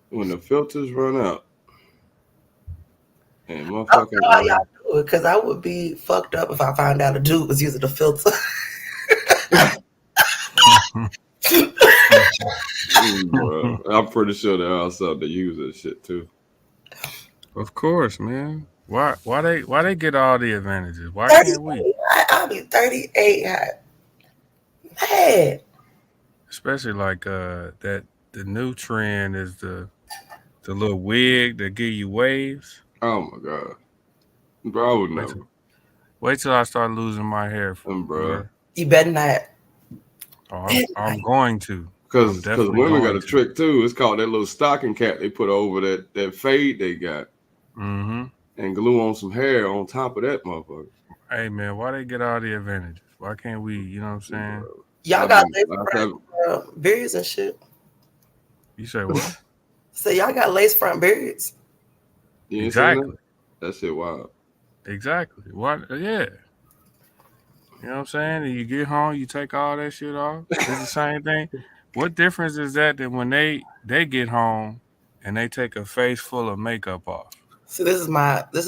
when the filters run out and I don't motherfucking know how y'all do it because I would be fucked up if I found out a dude was using a filter. bro, I'm pretty sure there are some that use that shit too. Of course, man. Why they get all the advantages? Why can't we? 38. I'll be 38. Mad. Especially like that the new trend is the little wig that give you waves. Oh my god, bro, I would Wait never. till, wait till I start losing my hair, Bro, bro. You better not. Oh, I'm going to. I'm because definitely women got going a to. trick too. It's called that little stocking cap they put over that fade they got Mm-hmm. and glue on some hair on top of that motherfucker. Hey man, why they get all the advantages? Why can't we? You know what I'm saying? Bro, Y'all I got be lace like front beards and shit. You say what? So y'all got lace front beards. you ain't seen that? Exactly. That shit wild. Exactly. What? Yeah. You know what I'm saying? And you get home, you take all that shit off. It's the same thing. What difference is that than when they get home and they take a face full of makeup off? So this is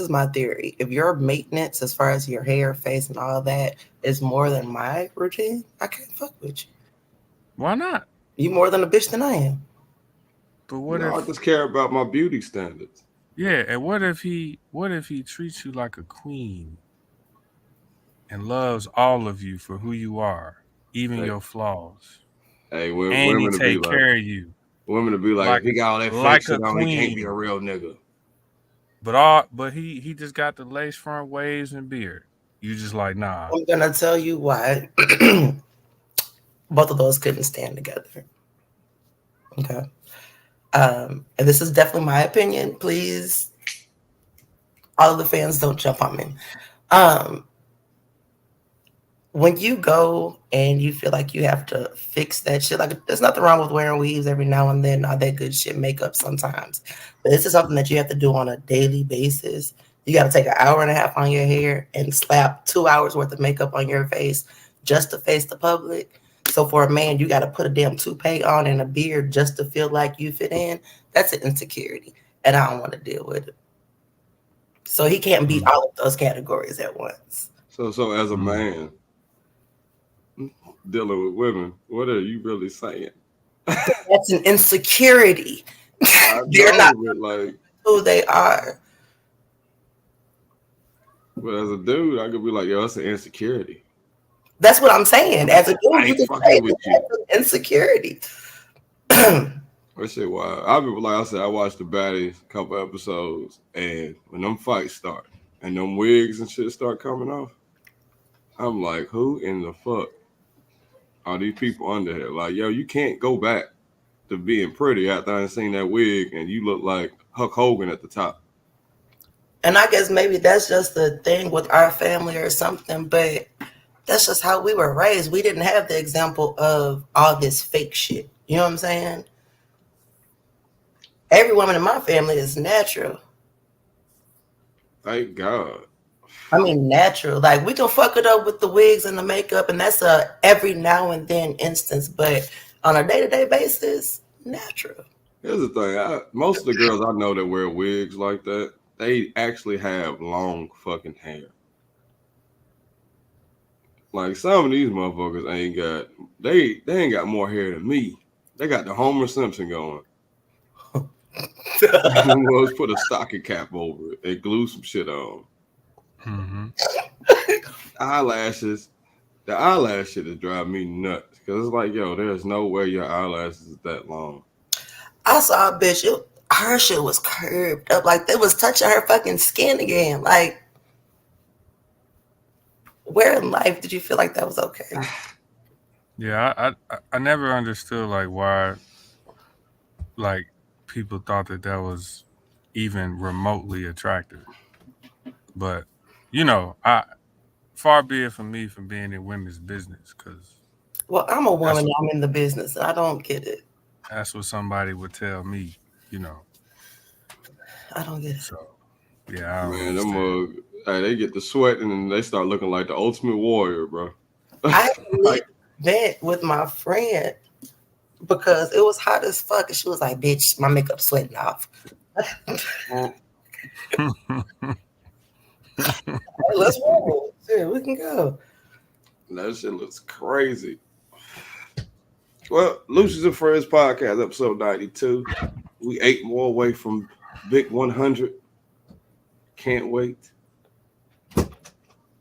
my theory. If your maintenance as far as your hair, face, and all that is more than my routine, I can't fuck with you. Why not? You more than a bitch than I am. But what No, I if just care about my beauty standards. yeah, and what if he treats you like a queen and loves all of you for who you are, even Hey, your flaws, hey, and he take care of you women to be like, if like he got all that fake like shit a on, he can't be a queen. real nigga. But he just got the lace front waves and beard. You just like nah. I'm gonna tell you why both of those couldn't stand together. Okay. And this is definitely my opinion. Please, all of the fans don't jump on me. Um, when you go and you feel like you have to fix that shit, like there's nothing wrong with wearing weaves every now and then, all that good shit, makeup sometimes. But this is something that you have to do on a daily basis. You got to take an hour and a half on your hair and slap 2 hours worth of makeup on your face just to face the public. So for a man, you got to put a damn toupee on and a beard just to feel like you fit in. That's an insecurity, and I don't want to deal with it. So he can't be Mm, all of those categories at once. So as a mm. man dealing with women, what are you really saying? That's an insecurity. I They're not know, but like, who they are. but as a dude, I could be like, yo, that's an insecurity. That's what I'm saying. As a dude, I you ain't can say fucking that with you. that's an insecurity. That shit wild. I be like I said, I watched the baddies a couple episodes, and when them fights start and them wigs and shit start coming off, I'm like, who in the fuck are these people under here? Like, yo, you can't go back to being pretty after I seen that wig and you look like Hulk Hogan at the top. And I guess maybe that's just the thing with our family or something, but that's just how we were raised. We didn't have the example of all this fake shit. You know what I'm saying? Every woman in my family is natural. Thank God. I mean, natural. Like we can fuck it up with the wigs and the makeup, and that's a every now and then instance. But on a day to day basis, natural. Here's the thing. Most of the girls I know that wear wigs like that, they actually have long fucking hair. Like some of these motherfuckers ain't got they ain't got more hair than me. They got the Homer Simpson going. Was put a stocking cap over it and glue some shit on. Mm-hmm. Eyelashes, the eyelash shit is driving me nuts because it's like, yo, there's no way your eyelashes is that long. I saw a bitch. Her shit was curved up, like they was touching her fucking skin again. Like, where in life did you feel like that was okay? Yeah, I never understood like why like people thought that was even remotely attractive. But you know, I far be it from me from being in women's business because Well, I'm a that's woman. I'm in the business. I don't get it. that's what somebody would tell me. You know, I don't get it. so yeah, I don't Man, them understand. hey, they get the sweat and they start looking like the Ultimate Warrior, bro. I Like, lit vent with my friend. because it was hot as fuck, and she was like, "Bitch, my makeup sweating off." Hey, let's roll. Yeah, we can go. That shit looks crazy. Well, Lucious and Friendz Podcast, episode 92. We 8 more away from Big 100. Can't wait.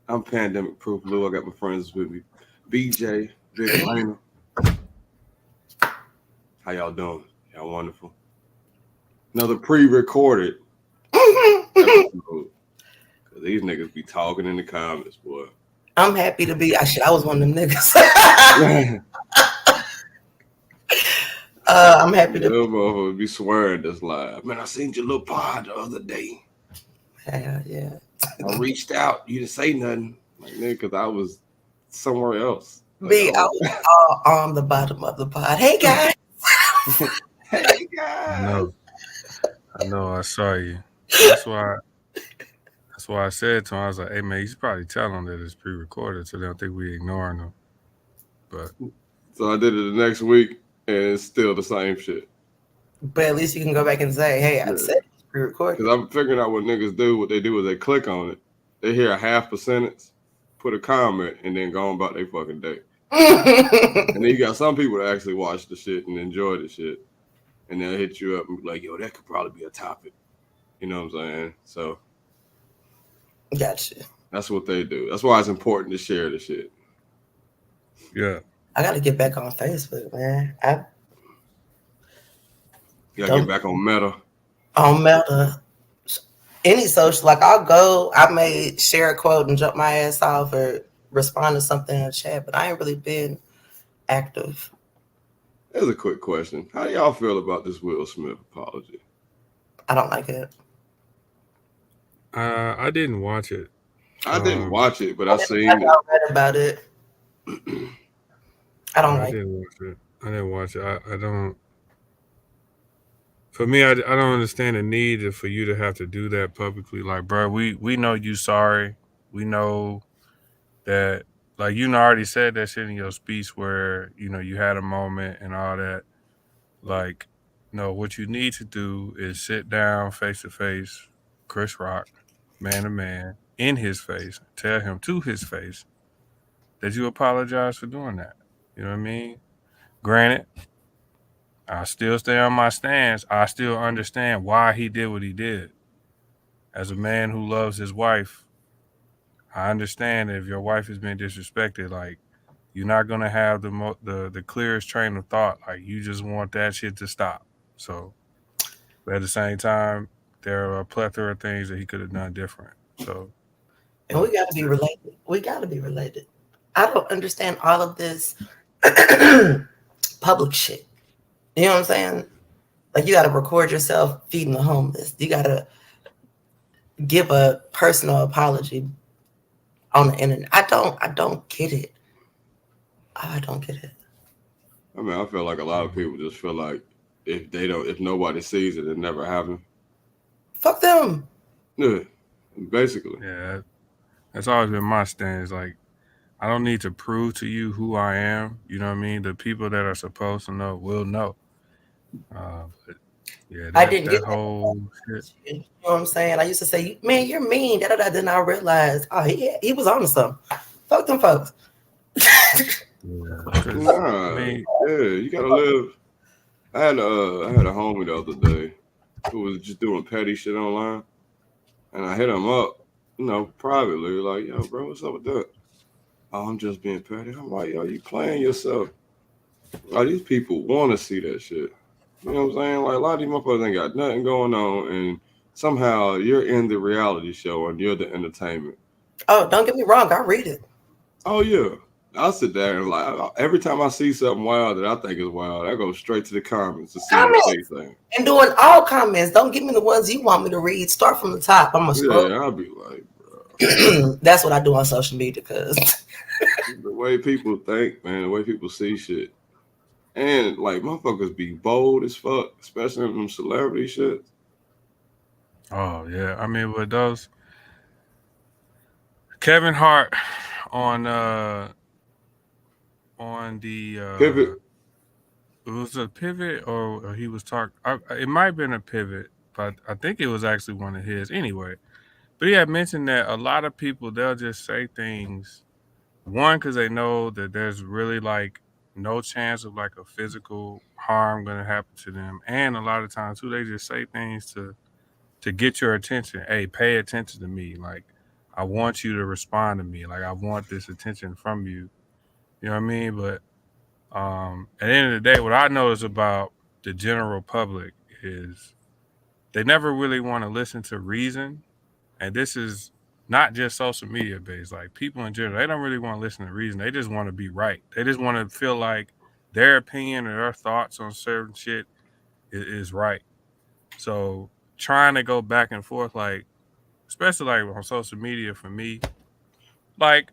I'm pandemic proof, Lou. I got my friends with me. BJ, Big Lena. How y'all doing? Y'all wonderful. Another pre-recorded episode. These niggas be talking in the comments, boy. I'm happy to be. I was one of them niggas. I'm happy to motherfuckers be swearing this live. Man, I seen your little pod the other day. Yeah. I reached out. You didn't say nothing. Like, nigga, because I was somewhere else. Like, I was on the bottom of the pod. Hey, guys. Hey, guys. I know. I saw you. That's why I said to him, I was like, hey, man, you should probably tell them that it's pre-recorded so they don't think we ignoring them. But so I did it the next week, and it's still the same shit. But at least you can go back and say, hey, I said it's pre-recorded. Because I'm figuring out what niggas do. What they do is they click on it. They hear a half a sentence, put a comment, and then go on about their fucking day. And then you got some people that actually watch the shit and enjoy the shit. And they'll hit you up and be like, yo, that could probably be a topic. You know what I'm saying? So gotcha. That's what they do. That's why it's important to share the shit. Yeah. I got to get back on Facebook, man. You got to get back on Meta. On Meta. Any social, like I may share a quote and jump my ass off or respond to something in the chat, but I ain't really been active. Here's a quick question. How do y'all feel about this Will Smith apology? I don't like it. I didn't watch it. I didn't watch it, but I seen it. I read about it. I don't like it. I didn't watch it. I don't. For me, I don't understand the need for you to have to do that publicly. Like, bro, we know you sorry. We know that, like, you already said that shit in your speech where, you had a moment and all that. Like, no, what you need to do is sit down face to face, Chris Rock, man to man, in his face, tell him to his face that you apologize for doing that. You know what I mean? Granted, I still stay on my stance. I still understand why he did what he did. As a man who loves his wife, I understand that if your wife has been disrespected, like, you're not gonna have the clearest train of thought. Like, you just want that shit to stop. So, but at the same time, there are a plethora of things that he could have done different. So, and we got to be related. We got to be related. I don't understand all of this public shit. You know what I'm saying? Like, you got to record yourself feeding the homeless. You got to give a personal apology on the internet. I don't get it. I don't get it. I mean, I feel like a lot of people just feel like if nobody sees it, it never happened. Fuck them. Yeah, basically. Yeah, that's always been my stance. Like, I don't need to prove to you who I am. You know what I mean? The people that are supposed to know will know. But yeah, I didn't that whole shit. You know what I'm saying? I used to say, man, you're mean. Then I realized, oh, he was on to something. Fuck them folks. You gotta live. I had a homie the other day who was just doing petty shit online, and I hit him up, privately, like, yo, bro, what's up with that? Oh, I'm just being petty. I'm like, yo, you playing yourself. Like, these people want to see that shit. You know what I'm saying? Like, a lot of these motherfuckers ain't got nothing going on, and somehow you're in the reality show and you're the entertainment. Oh, don't get me wrong. I read it. Oh, yeah. I'll sit there and, like, every time I see something wild that I think is wild, I go straight to the comments to see what they think. And doing all comments. Don't give me the ones you want me to read. Start from the top. I'm going to scroll. Yeah, I'll be like, bro. That's what I do on social media, because the way people think, man, the way people see shit. And, like, motherfuckers be bold as fuck, especially in them celebrity shit. Oh, yeah. I mean, with those... Kevin Hart on the... Pivot. was a pivot or he was talking. It might have been a pivot, but I think it was actually one of his anyway. But he had mentioned that a lot of people, they'll just say things, one, because they know that there's really like no chance of like a physical harm going to happen to them. And a lot of times too, they just say things to get your attention. Hey, pay attention to me. Like, I want you to respond to me. Like, I want this attention from you. You know what I mean? But at the end of the day, what I notice about the general public is they never really want to listen to reason. And this is not just social media based. Like, people in general, they don't really want to listen to reason. They just want to be right. They just want to feel like their opinion or their thoughts on certain shit is right. So trying to go back and forth, like, especially like on social media for me, like,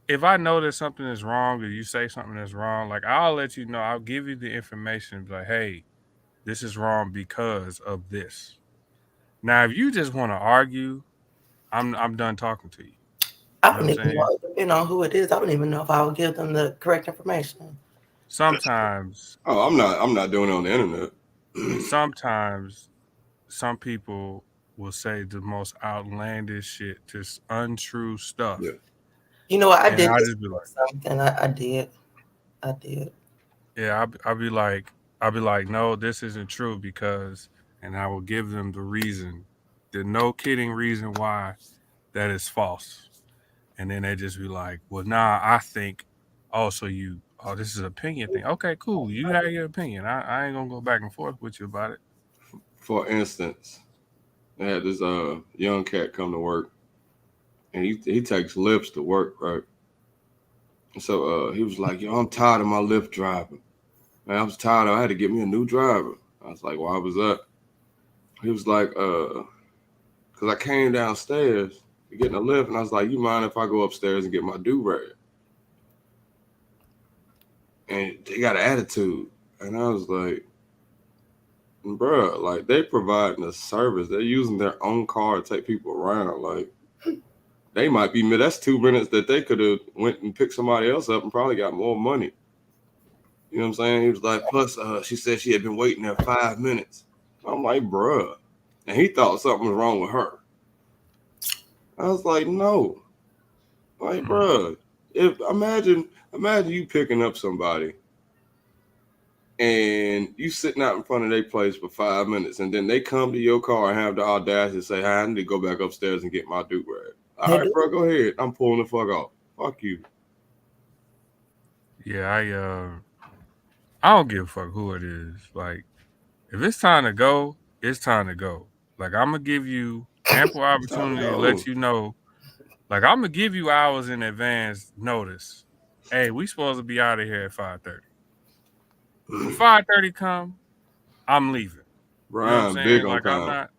if I know that something is wrong or you say something that's wrong, like, I'll let you know. I'll give you the information. Like, hey, this is wrong because of this. Now, if you just want to argue, I'm done talking to you. I You know don't what I'm even saying? know, depending on who it is. I don't even know if I would give them the correct information. Sometimes, Oh, I'm not doing it on the internet. sometimes some people will say the most outlandish shit, just untrue stuff. Yeah. You know what? I And did I this just be like, something. I did. yeah, I'll be like, no, this isn't true because, and I will give them the reason, the no kidding reason why that is false. And then they just be like, well, nah, I think, oh, this is an opinion thing. Okay, cool. You have your opinion. I ain't gonna go back and forth with you about it. For instance, I had this young cat come to work, and he takes lifts to work, right? So he was like, yo, I'm tired of my Lyft driving. Man, I was tired. I had to get me a new driver. I was like, why was that? He was like, because I came downstairs to get in a lift, and I was like, you mind if I go upstairs and get my do-rag? And they got an attitude. And I was like, bruh, like, they providing a service. They're using their own car to take people around. Like, they might be, that's 2 minutes that they could have went and picked somebody else up and probably got more money. You know what I'm saying? He was like, plus, she said she had been waiting there 5 minutes. I'm like, bruh. And he thought something was wrong with her. I was like, no. Like, bruh, imagine you picking up somebody and you sitting out in front of their place for 5 minutes, and then they come to your car and have the audacity to say, hey, I need to go back upstairs and get my do-rag. All right, bro, go ahead. I'm pulling the fuck off. Fuck you. Yeah, I don't give a fuck who it is. Like, if it's time to go, it's time to go. Like, I'm gonna give you ample opportunity to let you know. Like, I'm gonna give you hours in advance notice. Hey, we supposed to be out of here at 5:30. When 5:30 come, I'm leaving. Brian, you know what I'm saying? Big on Like, time. I'm not.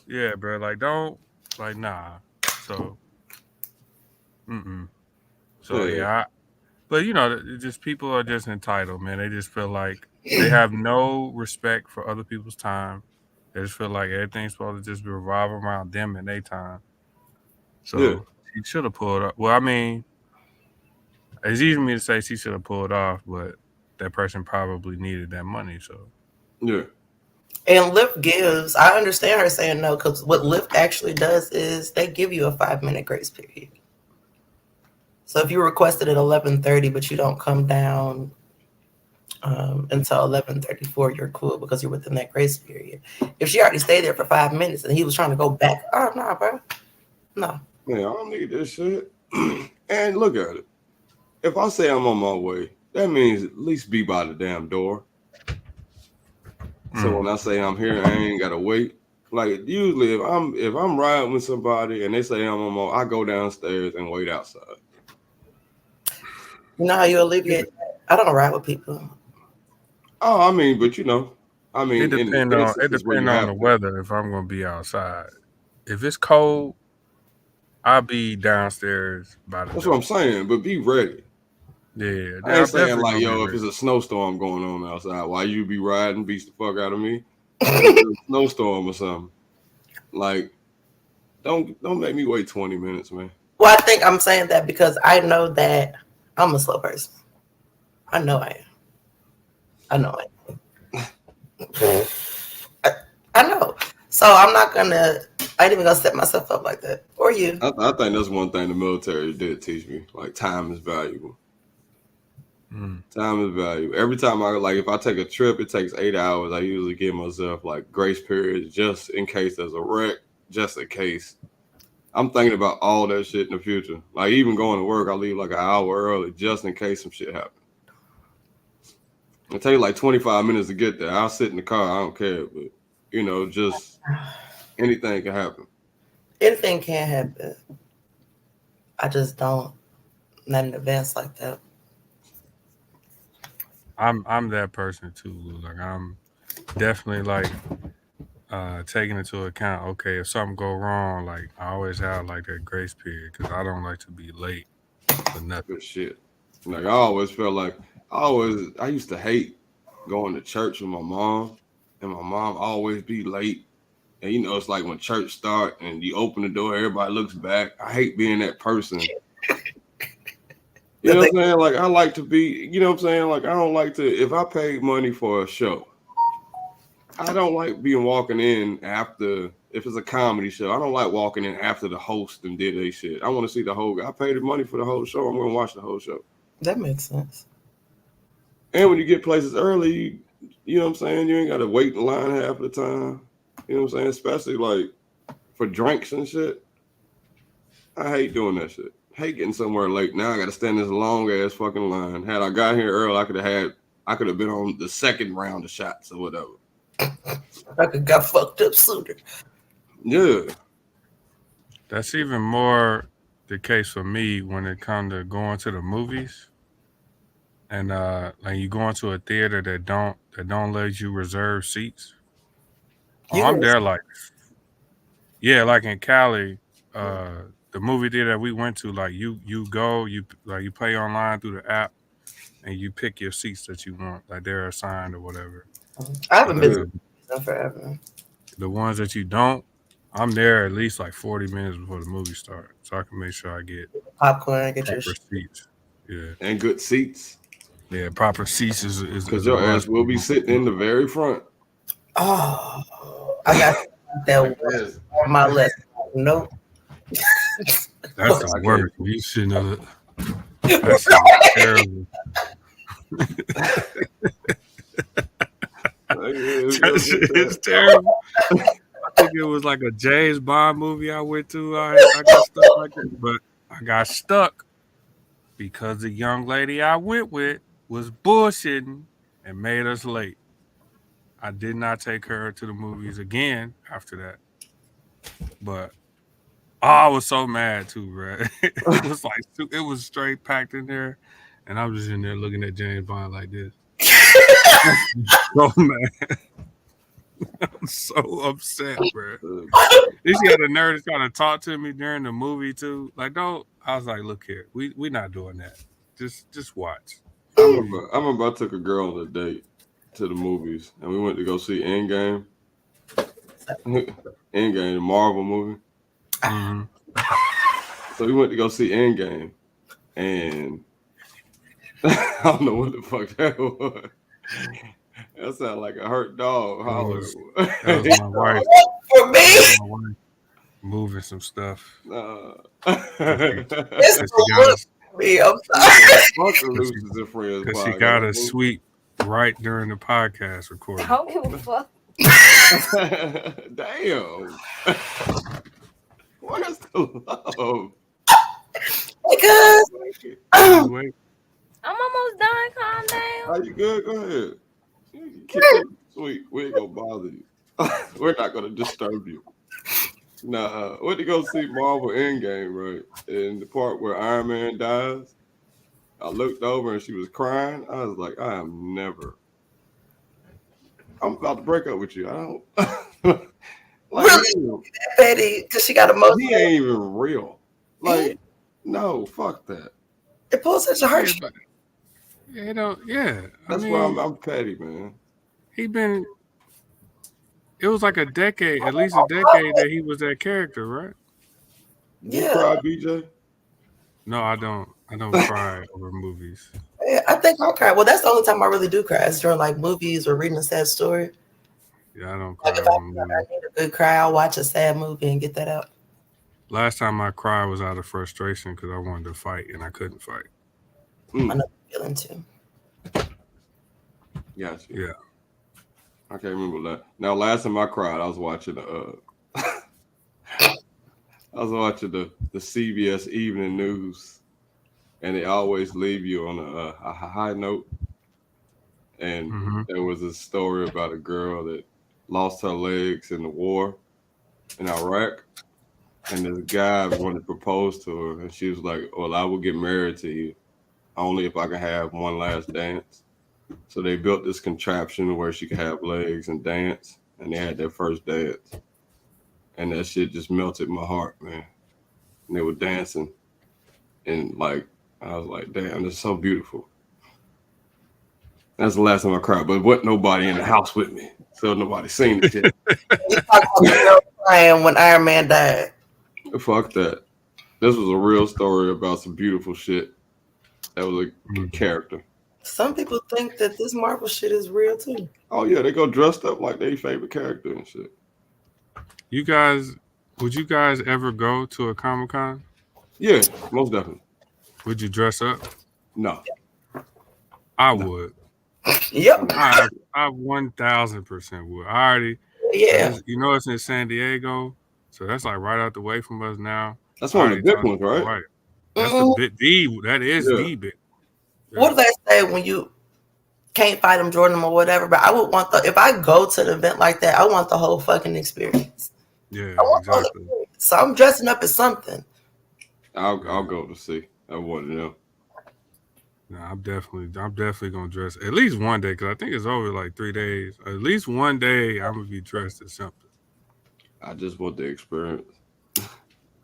Yeah, bro. Like, don't. Like, nah. So, So yeah, but you know, just people are just entitled, man. They just feel like they have no respect for other people's time. They just feel like everything's supposed to just be revolving around them and their time. So she should have pulled up. Well, I mean, it's easy for me to say she should have pulled off, but that person probably needed that money. So yeah. And Lyft gives, I understand her saying no, because what Lyft actually does is they give you a 5-minute grace period. So if you requested at 11:30, but you don't come down until 11:34, you're cool because you're within that grace period. If she already stayed there for 5 minutes and he was trying to go back, oh, no, bro. No. Man, I don't need this shit. And look at it. If I say I'm on my way, that means at least be by the damn door. So when I say I'm here, I ain't gotta wait. Like usually, if I'm riding with somebody and they say I'm on my, I go downstairs and wait outside. You know how you alleviate that? I don't ride with people. Oh, I mean, but you know, I mean, it depends on the weather. If I'm gonna be outside, if it's cold, I'll be downstairs by the That's door. what I'm saying. But be ready. Yeah, I ain't saying like, yo, if it's a snowstorm going on outside, why you be riding, beats the fuck out of me? If it's a snowstorm or something. Like, don't make me wait 20 minutes, man. Well, I think I'm saying that because I know that I'm a slow person. I know I am. I know it. I know. So I'm not gonna. I ain't even gonna set myself up like that. Or you. I think that's one thing the military did teach me. Like, time is valuable. Time is valuable. Every time if I take a trip, it takes 8 hours. I usually give myself like grace periods just in case there's a wreck, just in case. I'm thinking about all that shit in the future. Like, even going to work, I leave like an hour early just in case some shit happens. It'll take like 25 minutes to get there. I'll sit in the car. I don't care. But, just anything can happen. Anything can happen. I just don't. Not in advance like that. I'm that person too, Lou. Like, I'm definitely like taking into account, okay, if something go wrong, like I always have like that grace period because I don't like to be late for nothing. Good shit. Like, I always felt like I used to hate going to church with my mom, and my mom always be late. And it's like when church start and you open the door, everybody looks back. I hate being that person. You know what I'm saying? Like, I like to be, you know what I'm saying? Like, I don't like to, if I paid money for a show, I don't like walking in after, if it's a comedy show, I don't like walking in after the host and did a shit. I want to see the whole, I paid the money for the whole show. I'm going to watch the whole show. That makes sense. And when you get places early, you know what I'm saying? You ain't got to wait in line half the time. You know what I'm saying? Especially like for drinks and shit. I hate doing that shit. Hate getting somewhere late. Now I got to stand this long ass fucking line. Had I got here early, I could have been on the second round of shots or whatever. I could got fucked up sooner. Yeah. That's even more the case for me when it comes to going to the movies. And like you go into a theater that don't let you reserve seats. Oh, I'm there like, yeah, like in Cali, the movie theater that we went to, like you pay online through the app and you pick your seats that you want, like they're assigned or whatever. I haven't been to them forever. The ones that you don't, I'm there at least like 40 minutes before the movie starts, so I can make sure I get popcorn, get proper your seats. Yeah, and good seats. Yeah, proper seats is because your ass will be sitting in the very front. Oh, I got that was on my list. Nope. That's the worst. You shouldn't have. That's terrible. It's terrible. I think it was like a James Bond movie I went to. I got stuck like that, but I got stuck because the young lady I went with was bullshitting and made us late. I did not take her to the movies again after that. But I was so mad too, bro. It was straight packed in there, and I was just in there looking at James Bond like this. So mad. I'm so upset, bro. She had a nerve to try to talk to me during the movie too. Like, don't. I was like, look here, we not doing that. Just watch. I remember I took a girl on a date to the movies, and we went to go see Endgame. Endgame, the Marvel movie. Mm-hmm. So we went to go see Endgame, and I don't know what the fuck that was. That sounded like a hurt dog. That was my wife. For me? That was my wife moving some stuff. Because she got a sweep right during the podcast recording. I don't give a fuck. Damn. What is the love? Because I'm almost done. Calm down. Are you good? Go ahead. Keep it sweet. We ain't gonna bother you. We're not gonna disturb you. Nah, went to go see Marvel Endgame, right? In the part where Iron Man dies, I looked over and she was crying. I was like, I'm about to break up with you. I don't. Like, really, Betty, because she got emotional. He ain't even real. Like, no, fuck that. It pulls such a heart. Yeah. That's why I'm petty, man. It was like at least a decade that he was that character, right? You cry, BJ? No, I don't. I don't cry over movies. I think I'll cry. Well, that's the only time I really do cry is during like movies or reading a sad story. Yeah, I don't cry Like if I on movies. need a good cry, I'll watch a sad movie and get that out. Last time I cried was out of frustration because I wanted to fight and I couldn't fight. I know the feeling too. Gotcha. Yeah. I can't remember that. Now, last time I cried, I was watching the CBS Evening News, and they always leave you on a high note. And there was a story about a girl that lost her legs in the war in Iraq, and this guy wanted to propose to her, and she was like, "Well, I will get married to you only if I can have one last dance." So they built this contraption where she could have legs and dance, and they had their first dance. And that shit just melted my heart, man. And they were dancing, and like I was like, damn, this is so beautiful. That's the last time I cried, but wasn't nobody in the house with me, so nobody seen the shit. You talk about the girl crying when Iron Man died. Fuck that. This was a real story about some beautiful shit. That was a character. Some people think that this Marvel shit is real too. Oh yeah, they go dressed up like their favorite character and shit. Would you guys ever go to a Comic-Con? Yeah, most definitely. Would you dress up? No. I would. Yep. I 1000% would. I already. Yeah. You know it's in San Diego, so that's like right out the way from us now. That's one of the big ones, right? Right. That's the bit. That is the bit. Yeah. What do they say when you can't fight them, Jordan them, or whatever? But I would want if I go to an event like that, I want the whole fucking experience. Yeah, exactly. So I'm dressing up as something. I'll go to see. I want to know. No, I'm definitely gonna dress at least one day because I think it's over like 3 days. At least one day I'm gonna be dressed as something. I just want the experience.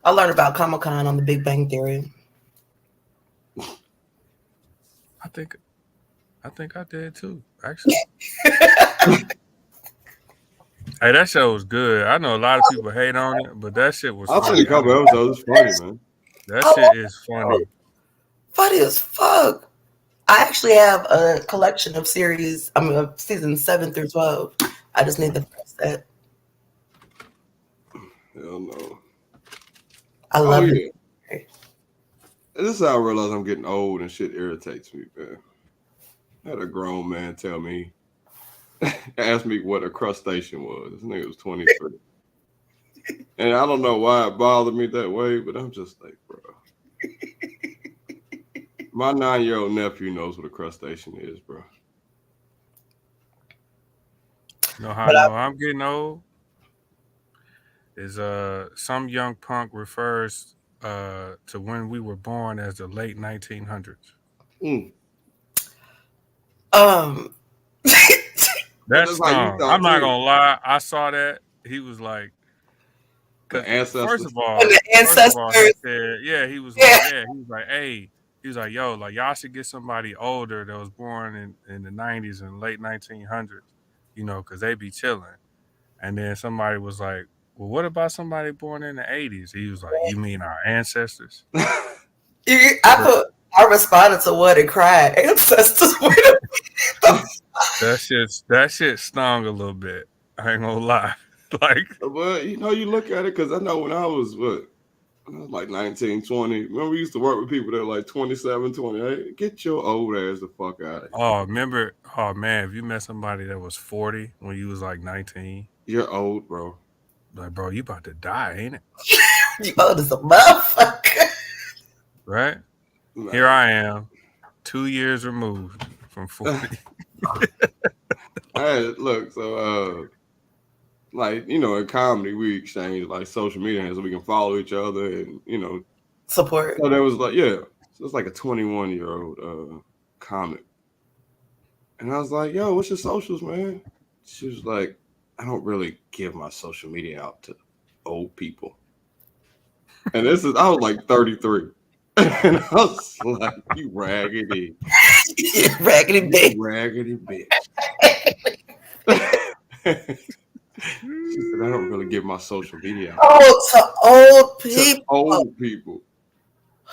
I learned about Comic-Con on The Big Bang Theory. I think I did too, actually. Hey, that show was good. I know a lot of people hate on it, but that shit was I've funny. seen a couple episodes. It's funny, man. That shit is funny. Funny as fuck. I actually have a collection of series. Season 7 through 12. I just need to press that. Hell no. I love it. This is how I realize I'm getting old and shit irritates me, man. I had a grown man tell me, ask me what a crustacean was. This nigga was 23. And I don't know why it bothered me that way, but I'm just like, bro. My 9-year-old nephew knows what a crustacean is, bro. You know how I know I'm getting old? Is some young punk refers to when we were born as the late 1900s. That's strong. I'm not gonna lie. I saw that. He was like, the ancestors. He was like, hey, he was like, yo, like y'all should get somebody older that was born in the 90s and late 1900s, you know, because they be chilling. And then somebody was like, well, what about somebody born in the 80s? He was like, you mean our ancestors? I responded to what and cried. Ancestors. That shit stung a little bit. I ain't gonna lie. Like, well, you know, you look at it because I know when I was like 19, 20. Remember, we used to work with people that were like 27, 28. Get your old ass the fuck out of here. Oh, remember? Oh man, if you met somebody that was 40 when you was like 19, you're old, bro. Like, bro, you about to die, ain't it? You old as a motherfucker. Right? No. Here I am, 2 years removed from 40. Hey, look, so like, you know, in comedy we exchange like social media hands so we can follow each other and, you know, support. So there was like, so it's like a 21-year-old comic. And I was like, yo, what's your socials, man? She was like, I don't really give my social media out to old people. And I was like 33. And I was like, you raggedy. Raggedy bitch. Raggedy bitch. She said, I don't really give my social media out. Oh, to old people. To old people.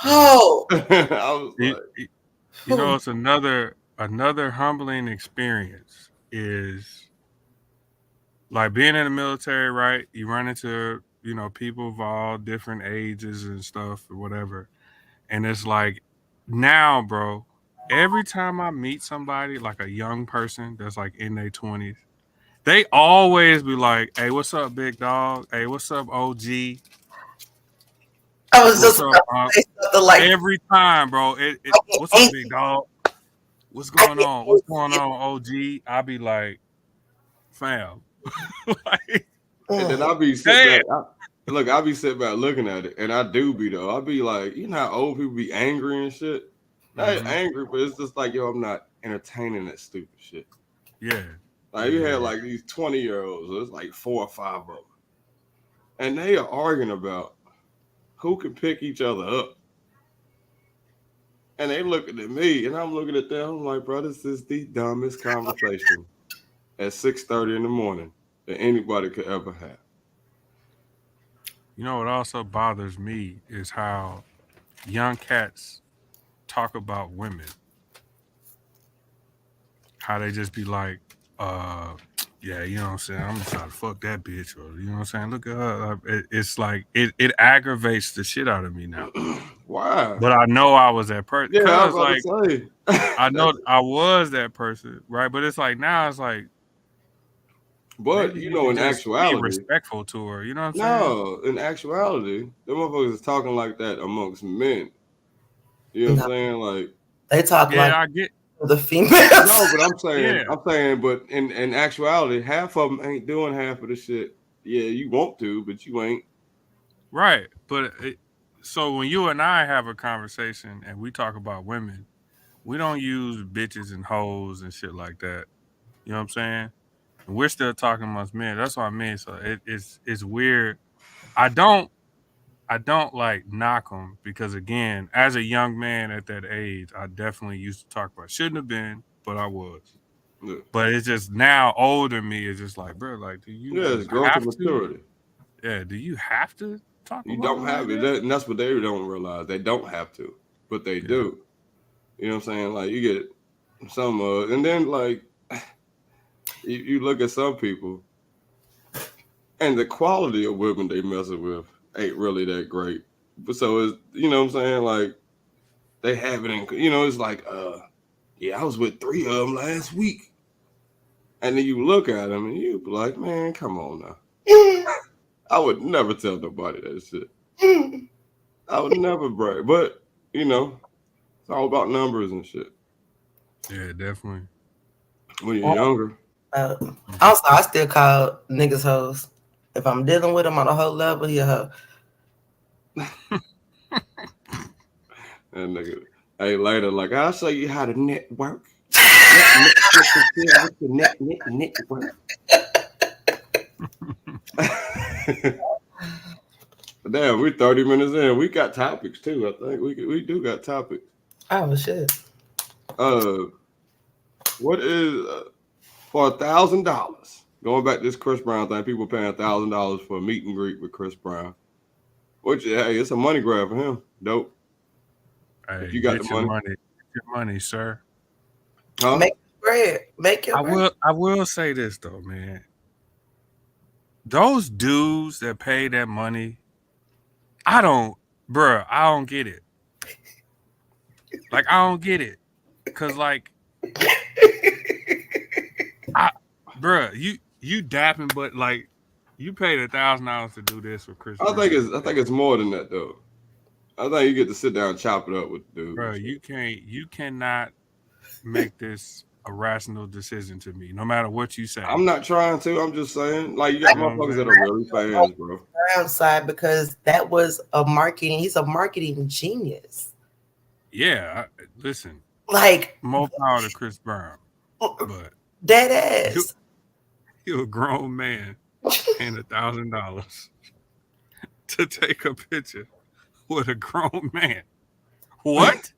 Oh. I was like, You know, it's another humbling experience is like being in the military, right? You run into, people of all different ages and stuff or whatever. And it's like now, bro, every time I meet somebody, like a young person that's like in their 20s, they always be like, "Hey, what's up, big dog? Hey, what's up, OG? I was What's just up, about to say something like, every time, bro. What's up, big dog? What's going on? What's going on, OG? I be like, fam. Like, And then I'll be sitting back. I'll be sitting back looking at it, and I do be though. I'll be like, you know how old people be angry and shit. Not angry, but it's just like, yo, I'm not entertaining that stupid shit. Yeah. Like you had like these 20-year-olds, so it's like 4 or 5 of them, and they are arguing about who can pick each other up. And they looking at me, and I'm looking at them. I'm like, bro, this is the dumbest conversation at 6:30 in the morning that anybody could ever have. You know what also bothers me is how young cats talk about women. How they just be like, yeah, you know what I'm saying? I'm gonna try to fuck that bitch, or you know what I'm saying? Look at her. It's like it aggravates the shit out of me now. Why? But I know I was that person. Yeah, I was like about to say. I know I was that person, right? But it's like now it's like, but you know, in actuality, be respectful to her. You know what I'm saying? No, in actuality, the motherfuckers is talking like that amongst men. You know what I'm saying? Like they talk like I get the females. No, but I'm saying, but in actuality, half of them ain't doing half of the shit. Yeah, you want to, but you ain't. Right, but so when you and I have a conversation and we talk about women, we don't use bitches and hoes and shit like that. You know what I'm saying? And we're still talking amongst men. That's what I mean. So it's weird. I don't like knock them because again, as a young man at that age, I definitely used to talk about. Shouldn't have been, but I was. Yeah. But it's just now older me is just like, bro, like, do you it's growth and maturity. Yeah, do you have to talk? You don't have it, and that's what they don't realize. They don't have to, but they do. You know what I'm saying? Like you get some, and then like you look at some people, and the quality of women they messing with ain't really that great. But so it's, you know what I'm saying? Like they have it in, it's like, yeah, I was with 3 of them last week. And then you look at them and you be like, man, come on now. I would never tell nobody that shit. I would never brag. But, it's all about numbers and shit. Yeah, definitely. When you're younger. Also, I still call niggas hoes. If I'm dealing with them on a whole level, he a hoe. And nigga, hey, later, like, I'll show you how to network. Network. Damn, we're 30 minutes in. We got topics too. I think we do got topics. Oh shit. What is for $1,000? Going back to this Chris Brown thing, people paying $1,000 for a meet and greet with Chris Brown. Which, hey, it's a money grab for him. Dope. Hey, if you got the money. Get your money, sir. Huh? Make bread. Make your bread. I will say this though, man. Those dudes that pay that money, I don't get it. Like, I don't get it. Cause like you dapping, but like you paid $1,000 to do this with Chris. I think it's more than that though. I think you get to sit down and chop it up with the dude. Bro, you cannot make this a rational decision to me, no matter what you say. I'm not trying to. I'm just saying, like, you got motherfuckers that are really fans, bro. Brown side, because that was a marketing. He's a marketing genius. Yeah, listen. Like, more power to Chris Brown, but dead ass. You're a grown man paying $1,000 to take a picture with a grown man. What?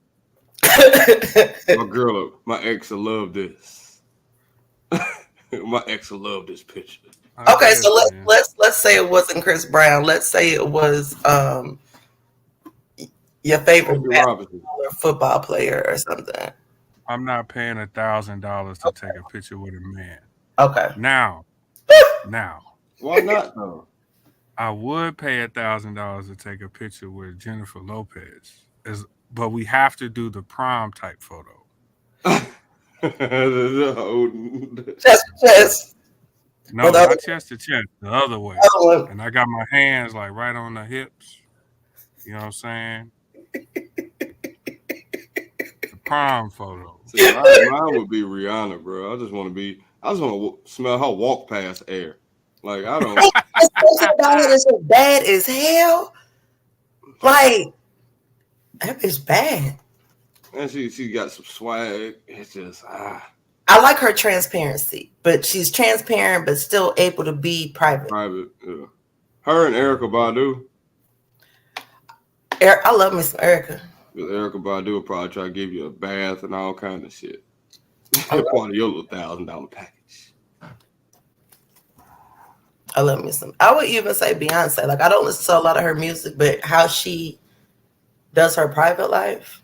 My ex will love this. My ex will love this picture. Okay, so let's say it wasn't Chris Brown. Let's say it was Your favorite Smokey basketball Robinson. or football player or something. I'm not paying $1,000 to take a picture with a man. Okay. Now, Why not though? I would pay $1,000 to take a picture with Jennifer Lopez, but we have to do the prom type photo. Chest. No, not chest to chest, the other way. Other one. And I got my hands like right on the hips. You know what I'm saying? The prom photo. See, mine would be Rihanna, bro. I just want to smell her walk past air. Like I don't. That so bad as hell. Like that is bad. And she got some swag. It's just I like her transparency, but she's transparent but still able to be private. Private, yeah. Her and Erykah Badu. I love me some Erykah. Because Erykah Badu will probably try to give you a bath and all kind of shit. Part of your little $1,000 package. I love me some. I would even say Beyonce. Like I don't listen to a lot of her music, but how she does her private life.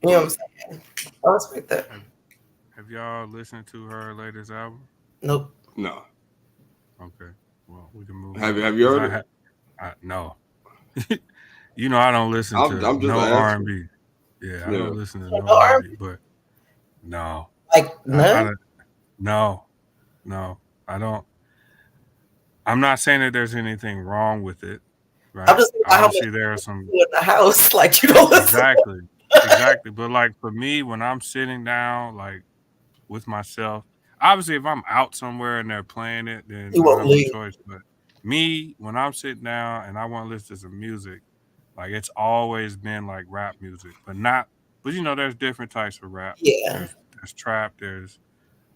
You know what I'm saying? I respect that. Have y'all listened to her latest album? Nope. No. Okay. Well, we can move. Have you heard it? No. You know I don't listen to no R&B. Yeah, I don't listen to no R&B, but no. Like none? No, I don't. I'm not saying that there's anything wrong with it. Right? I'm just obviously there are some in the house, like you don't listen. Exactly. But like for me, when I'm sitting down, like with myself, obviously if I'm out somewhere and they're playing it, then I don't have a choice. But me, when I'm sitting down and I want to listen to some music, like it's always been like rap music, but you know, there's different types of rap. Yeah. There's trap, there's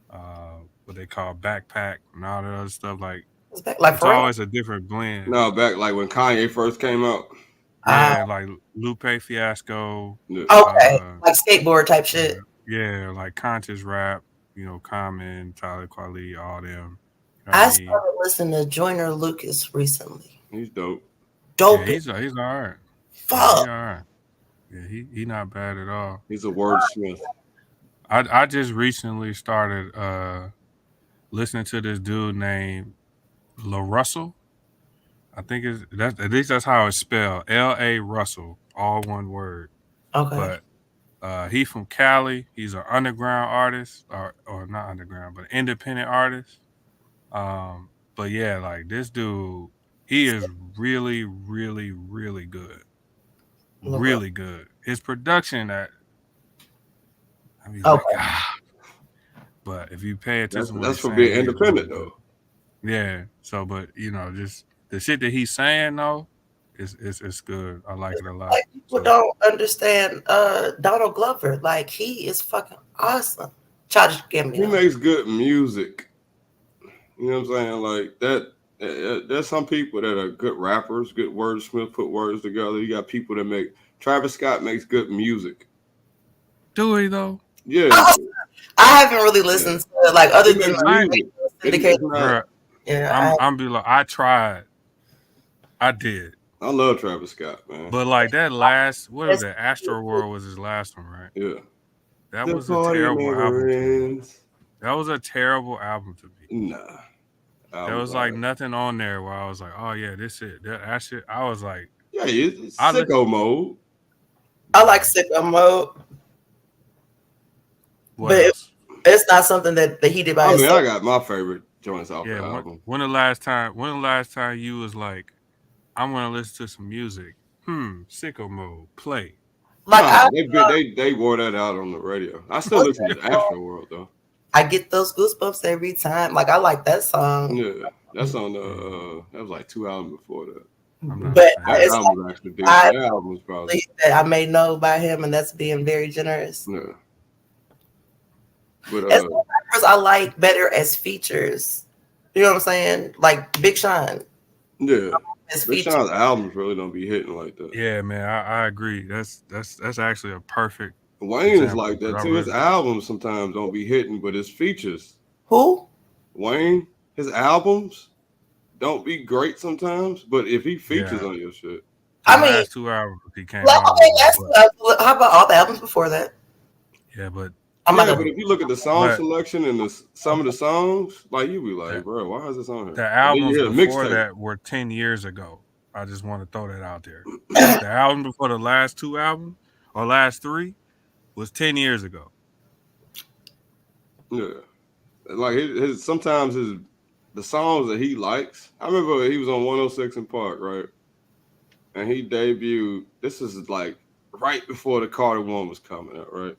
what they call backpack and all that other stuff. Like it's always a different blend. No, back like when Kanye first came out. Yeah, like Lupe Fiasco. Okay, like skateboard type shit. Yeah, like conscious rap. You know, Common, Tyler Kweli, all them. You know I started listening to Joyner Lucas recently. He's dope. Yeah, he's all right. Fuck. Yeah, he's all right. Yeah, he not bad at all. He's a wordsmith. I just recently started listening to this dude named La Russell. I think at least that's how it's spelled. L.A. Russell, all one word. Okay. But he from Cali. He's an underground artist, or not underground, but independent artist. But yeah, like this dude, he is really, really, really good. Really good. His production but if you pay attention, that's for being independent though. Yeah. So, but you know, just the shit that he's saying though, it's good. I like it a lot. Like, people don't understand Donald Glover. Like he is fucking awesome. He makes good music. You know what I'm saying? Like that. There's some people that are good rappers, good wordsmiths, put words together. You got people that make. Travis Scott makes good music. Do he though? Yeah. I haven't really listened to like other than like, I'm be like, I tried. I did. I love Travis Scott, man. But like that last, what is that? Astro World was his last one, right? Yeah. That was a terrible album. That was a terrible album to me. Nah. There was like nothing on there where I was like, oh yeah, this it. That shit. I was like, yeah, it's sicko mode. I like sicko mode. But it's not something that he did by himself. I got my favorite joints off the album. When the last time you was like, I'm gonna listen to some music. Sicko mode, play. Like they wore that out on the radio. I still listen to Astro World though. I get those goosebumps every time. Like I like that song. Yeah, that's on the. That was like 2 albums before that. But that album was actually big. That album was probably that I may know by him, and that's being very generous. Yeah. But as rappers, I like better as features. You know what I'm saying? Like Big Sean. Yeah. Big Sean's albums really don't be hitting like that. Yeah, man, I agree. That's actually a perfect. Wayne is like that too. His albums sometimes don't be hitting, but his features. Who? Wayne. His albums don't be great sometimes, but if he features on your shit. I mean, last 2 albums he came like, out okay, with. how about all the albums before that? Yeah, but I'm not Yeah, gonna. but if you look at the song But- selection and some of the songs, like you be like, Yeah. bro, why is this on here? the And then albums you hear the before mixtape. that were 10 years ago. I just want to throw that out there. The album before the last 2 albums or last 3 was 10 years ago. Yeah, like sometimes the songs that he likes. I remember he was on 106 in Park, right? And he debuted. This is like right before the Carter One was coming out, right?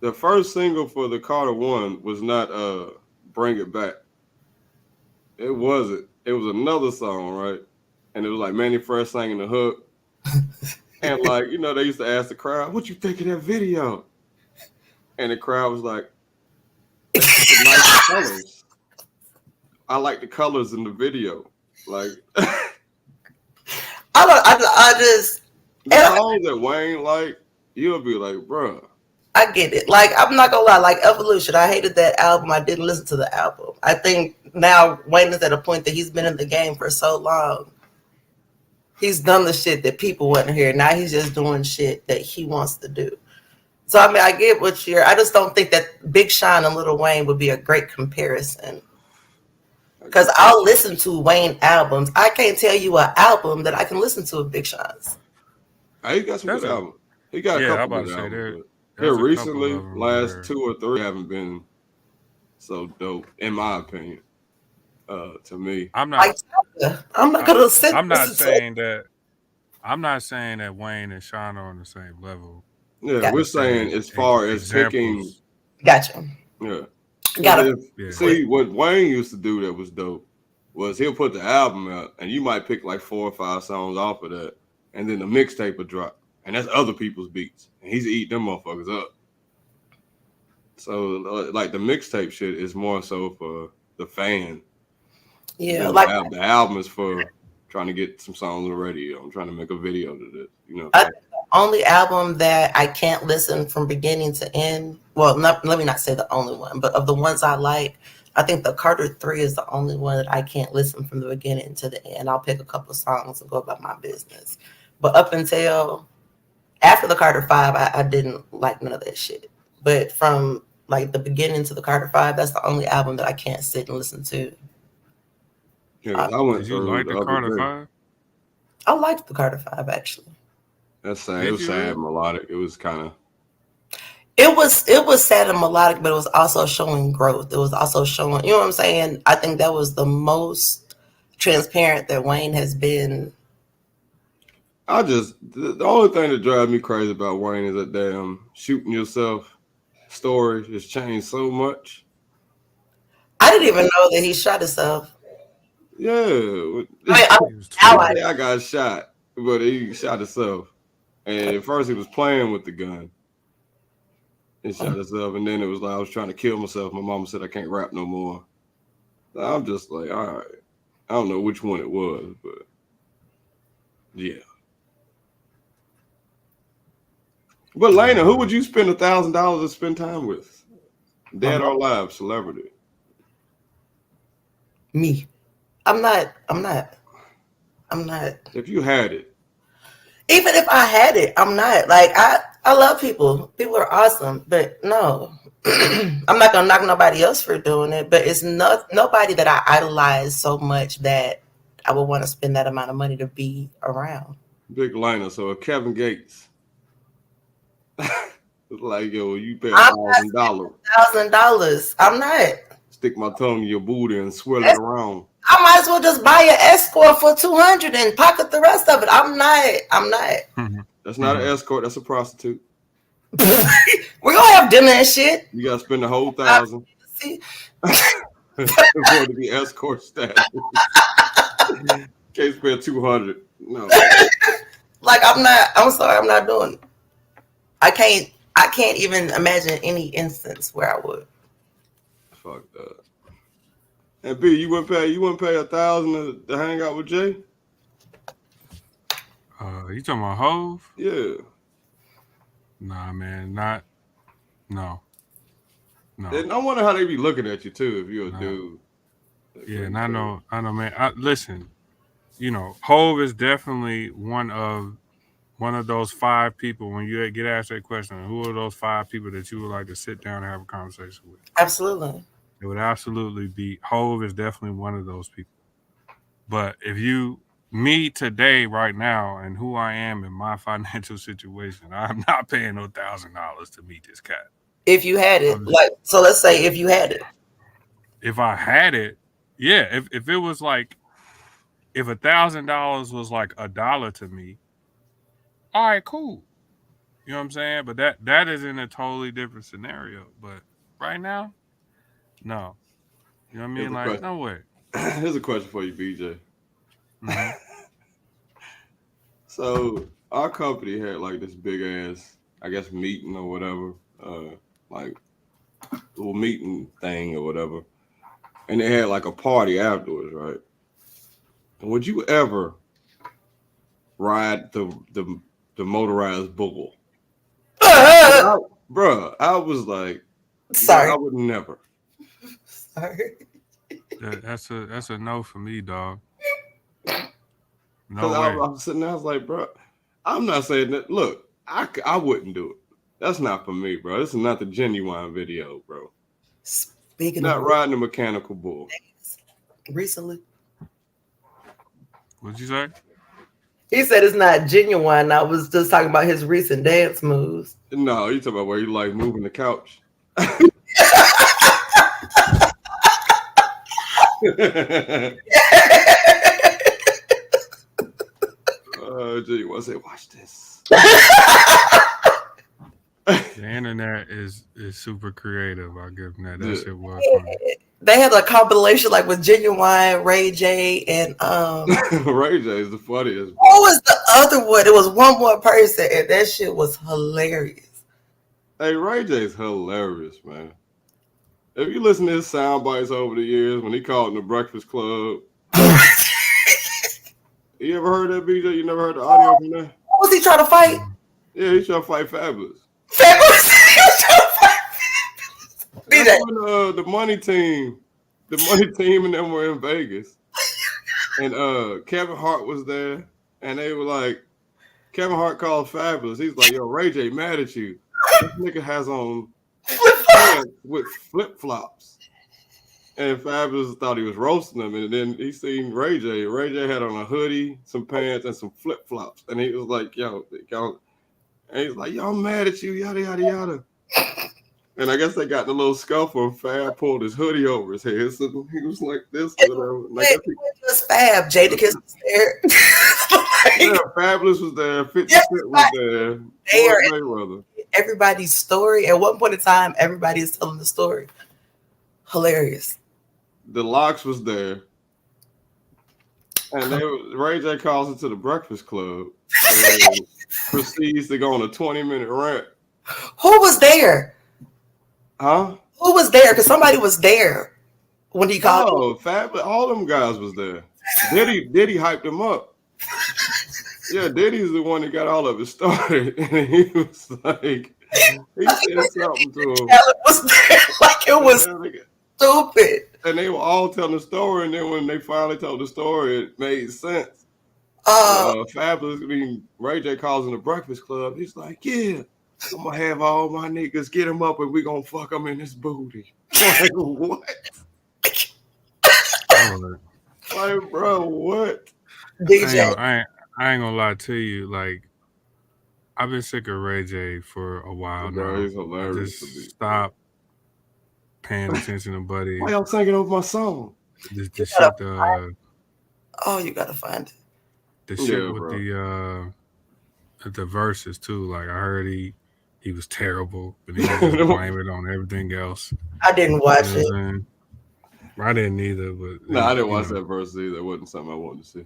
The first single for the Carter One was not "Bring It Back." It wasn't. It was another song, right? And it was like Manny Fresh singing the hook. And like, you know, they used to ask the crowd, "What you think of that video?" And the crowd was like, "Nice colors. I like the colors in the video." Like, I just. the songs that Wayne like, you'll be like, bruh. I get it. Like, I'm not gonna lie, like Evolution, I hated that album. I didn't listen to the album. I think now Wayne is at a point that he's been in the game for so long. He's done the shit that people want to hear. Now he's just doing shit that he wants to do. So I mean, I get what I just don't think that Big Sean and Lil Wayne would be a great comparison. Because I'll listen to Wayne albums. I can't tell you an album that I can listen to of Big Sean's. He got some good albums. He got a couple good albums. Here recently, last 2 or 3 haven't been so dope, in my opinion. To me, I'm not gonna sit. I'm not saying that Wayne and Sean are on the same level. Yeah, we're saying as far as picking. Gotcha. Yeah. Got See, what Wayne used to do that was dope was he'll put the album out, and you might pick like 4 or 5 songs off of that, and then the mixtape will drop, and that's other people's beats, and he's eating them motherfuckers up. So, like the mixtape shit is more so for the fan. Yeah, like the album is for trying to get some songs on the radio. I'm trying to make a video to this. You know, the only album that I can't listen from beginning to end. Well, let me not say the only one, but of the ones I like, I think the Carter 3 is the only one that I can't listen from the beginning to the end. I'll pick a couple songs and go about my business. But up until after the Carter 5, I didn't like none of that shit. But from like the beginning to the Carter 5, that's the only album that I can't sit and listen to. Yeah, I went Did you like the Carter 5? I liked the Carter 5 actually. That's sad. It was sad melodic. It was kind of. It was sad and melodic, but it was also showing growth. It was also showing, you know what I'm saying? I think that was the most transparent that Wayne has been. The only thing that drives me crazy about Wayne is that damn shooting yourself story has changed so much. I didn't even know that he shot himself. Yeah. I got shot, but he shot himself. And at first he was playing with the gun. He shot himself, and then it was like I was trying to kill myself. My mama said I can't rap no more. I'm just like, all right. I don't know which one it was, but yeah. But Lena, who would you spend $1,000 to spend time with? Dead or alive, celebrity? Me. I'm not. If you had it. Even if I had it, I'm not. Like, I love people. People are awesome, but no. I'm not gonna knock nobody else for doing it, but it's nobody that I idolize so much that I would want to spend that amount of money to be around. Big Lena. So if Kevin Gates, it's like, yo, you pay $1,000. $1,000. I'm not. Stick my tongue in your booty and swirl it around. I might as well just buy an escort for $200 and pocket the rest of it. I'm not. That's not an escort. That's a prostitute. We're gonna have dinner and shit. You gotta spend the whole $1,000 for to be escort status. Can't spend $200. No. Like I'm sorry, I'm not doing it. I can't even imagine any instance where I would. Fuck that. And B, you wouldn't pay $1,000 to hang out with Jay? You talking about Hove? Yeah. Nah, man, no. And I wonder how they be looking at you too if you're a dude. Yeah, and I know, man. Listen, Hov is definitely one of those 5 people. When you get asked that question, who are those 5 people that you would like to sit down and have a conversation with? Absolutely. It would absolutely be Hov is definitely one of those people. But if me today, right now, and who I am in my financial situation, I'm not paying no $1,000 to meet this cat. If you had it, so let's say if you had it. If I had it, yeah. If it was like, if $1,000 was like $1 to me, all right, cool. You know what I'm saying? But that is in a totally different scenario. But right now, no. You know what I mean? Like, no way. Here's a question for you, BJ. Mm-hmm. So our company had like this big ass, I guess, meeting or whatever, like little meeting thing or whatever, and they had like a party afterwards, right? And would you ever ride the motorized bull? Bruh, I was like, sorry, I would never. Sorry. That's a no for me, dog. No way. I was sitting there, I was like, bro, I'm not saying that. Look, I wouldn't do it. That's not for me, bro. This is not the Genuine video, bro. Speaking not of riding a mechanical bull. Recently. What'd you say? He said it's not Genuine. I was just talking about his recent dance moves. No, you talking about where you like moving the couch. Gee, want to say, watch this. The internet is super creative. I'll give them that. That shit was funny. They had a compilation like with Genuine, Ray J, and Ray J is the funniest. What was the other one? It was one more person, and that shit was hilarious. Hey, Ray J's hilarious, man. If you listen to his sound bites over the years when he called in the Breakfast Club. You ever heard that, BJ? You never heard the audio from that? What was he trying to fight? Yeah, he's trying to fight Fabulous. Fabulous? He was trying to fight Fabulous. That's when, the money team and them were in Vegas. And Kevin Hart was there. And they were like, Kevin Hart called Fabulous. He's like, yo, Ray J mad at you. This nigga has on pants with flip-flops. And Fabulous thought he was roasting him, and then he seen Ray J. Ray J had on a hoodie, some pants, and some flip flops, and he was like, "Yo," and he's like, "Yo, I'm mad at you, yada yada yada." And I guess they got the little scuffle. And Fab pulled his hoodie over his head, so he was like this. It was Fab. Jadakiss was there. Yeah, Fabulous was there. 50 Cent was there. Everybody's story. At one point in time, everybody is telling the story. Hilarious. The Locks was there, and Ray J calls into the Breakfast Club and proceeds to go on a 20-minute rant. Who was there? Huh? Who was there? Because somebody was there when he called. Oh, Fabulous! All them guys was there. Diddy hyped him up. Yeah, Diddy's the one that got all of it started, and he was like, he said something to him. Was there like it was stupid. And they were all telling the story, and then when they finally told the story, it made sense. Fabulous, Ray J calls in the Breakfast Club. He's like, yeah, I'm going to have all my niggas get him up, and we going to fuck him in his booty. Like, what? Like, bro, what? DJ. I ain't going to lie to you. Like, I've been sick of Ray J for a while now. He's hilarious. Just stop paying attention to Buddy. Why y'all singing over my song? The shit, you gotta find it. The shit with the verses too. Like I heard he was terrible, but he was blame it on everything else. I didn't watch it. I didn't either, but no, I didn't watch that verse either. It wasn't something I wanted to see.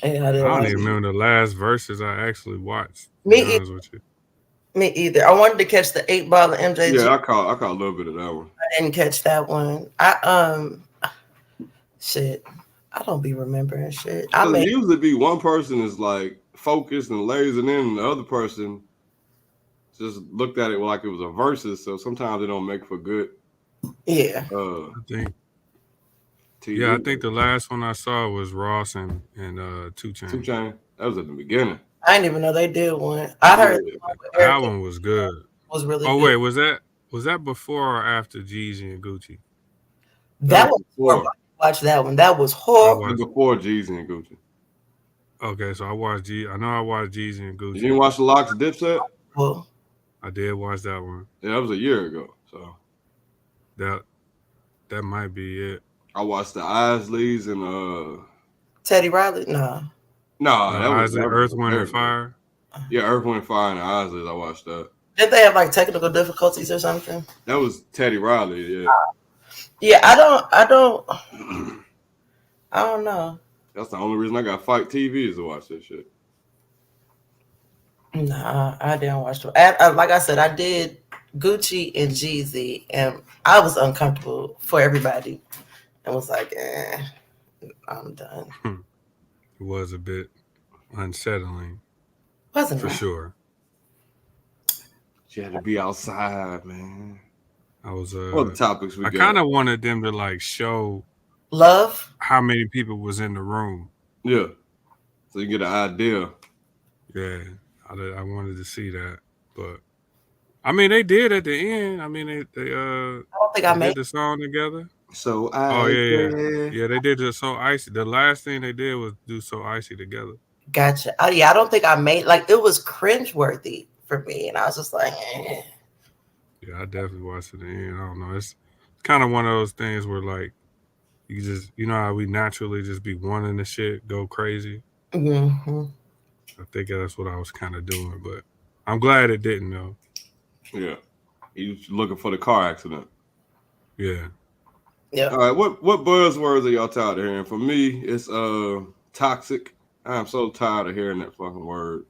Yeah, I don't even remember the last verses I actually watched. Me either. I wanted to catch the 8 Ball of MJG. Yeah, I caught a little bit of that one. I didn't catch that one. Shit. I don't be remembering shit. It usually be one person is like focused and lays it in, and the other person just looked at it like it was a versus. So sometimes it don't make for good. Yeah. TV. Yeah, I think the last one I saw was Ross and 2 Chainz. 2 Chainz. That was at the beginning. I didn't even know they did one. I heard That one was good. Was really Oh good. wait, was that before or after Jeezy and Gucci? That was before. Watch that one. That was horrible. Before Jeezy and Gucci. Okay, so I watched I know I watched Jeezy and Gucci. You didn't watch the Locks Dipset? Well, I did watch that one. Yeah, that was a year ago. So that might be it. I watched the Isleys and Teddy Riley. No, that was Earth, Wind, and Fire. Yeah, Earth, Wind, and Fire and the Isleys. I watched that. Did they have like technical difficulties or something? That was Teddy Riley. Yeah. Yeah, I don't know. That's the only reason I got Fight TV is to watch that shit. Nah, I didn't watch them. Like I said, I did Gucci and Jeezy, and I was uncomfortable for everybody. And was like, I'm done. It was a bit unsettling. Wasn't for it? sure. You had to be outside, man. I was what the topics we I got? kind of wanted them to like show love how many people was in the room. Yeah, so you get an idea. Yeah, I wanted to see that, but I mean they did at the end. I mean they I don't think I made did the song together. So yeah, they did the So Icy. The last thing they did was do So Icy together. Gotcha. Yeah, I don't think I made like it was cringeworthy for me, and I was just like, Yeah, I definitely watched it at the end. I don't know. It's kind of one of those things where like you just how we naturally just be wanting the shit go crazy. Mm-hmm. I think that's what I was kind of doing, but I'm glad it didn't though. Yeah, you looking for the car accident. Yeah. Yeah. All right. What buzzwords are y'all tired of hearing? For me, it's toxic. I'm so tired of hearing that fucking word.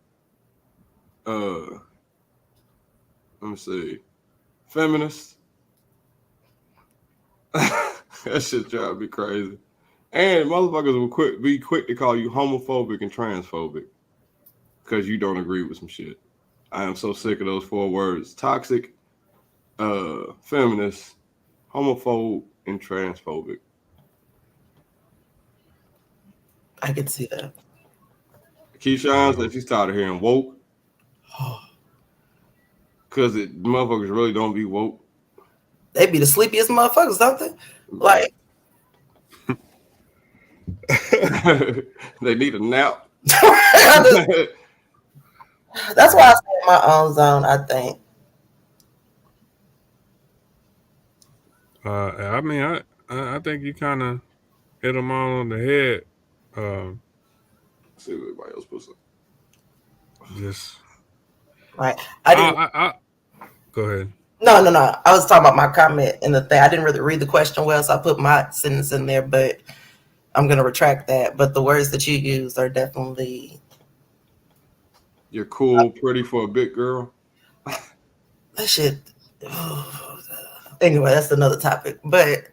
Let me see. Feminist. That shit drive me crazy. And motherfuckers will be quick to call you homophobic and transphobic because you don't agree with some shit. I am so sick of those 4 words. Toxic, feminist, homophobe, and transphobic. I can see that. Keyshawn said she's tired of hearing woke. Because motherfuckers really don't be woke. They be the sleepiest motherfuckers, don't they? Like they need a nap. That's why I stay in my own zone, I think. I mean, I think you kind of hit them all on the head. See what everybody else puts up. Just right. Go ahead. No. I was talking about my comment in the thing. I didn't really read the question well, so I put my sentence in there, but I'm gonna retract that. But the words that you use are definitely. You're cool, pretty for a big girl. That shit. Anyway, that's another topic. But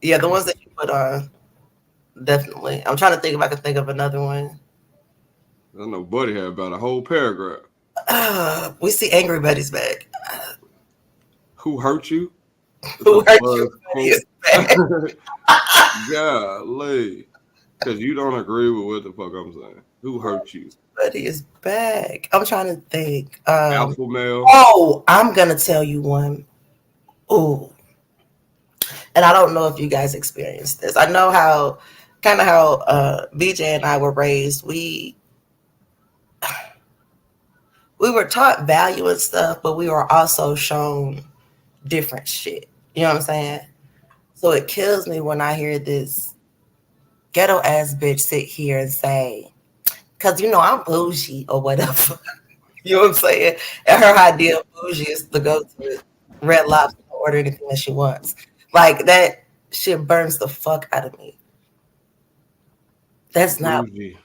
yeah, the ones that you put on, definitely. I'm trying to think if I can think of another one. I know Buddy had about a whole paragraph. We see Angry Buddy's back. Who hurt you? Who hurt you? Buddy is back. Golly. Because you don't agree with what the fuck I'm saying. Who hurt you? Buddy is back. I'm trying to think. Alpha male. Oh, I'm gonna tell you one. Oh, and I don't know if you guys experienced this. I know how BJ and I were raised. We were taught value and stuff, but we were also shown different shit. You know what I'm saying? So it kills me when I hear this ghetto ass bitch sit here and say, because I'm bougie or whatever. You know what I'm saying? And her idea of bougie is to go to Red Lobster and order anything that she wants. Like that shit burns the fuck out of me. That's not bougie.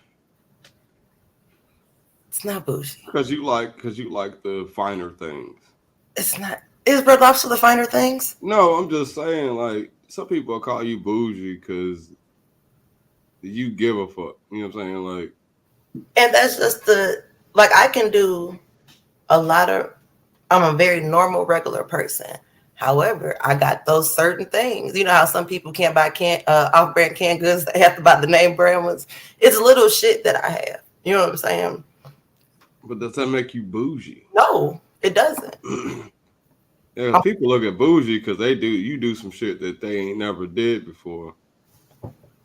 It's not bougie. Because you like the finer things. It's not. Is Red Lobster the finer things? No, I'm just saying, like, some people call you bougie because you give a fuck. You know what I'm saying? Like, and that's just I can do a lot of, I'm a very normal, regular person. However, I got those certain things. You know how some people can't buy off-brand canned goods. They have to buy the name brand ones. It's little shit that I have. You know what I'm saying? But does that make you bougie? No, it doesn't. Yeah, people look at bougie because you do some shit that they ain't never did before.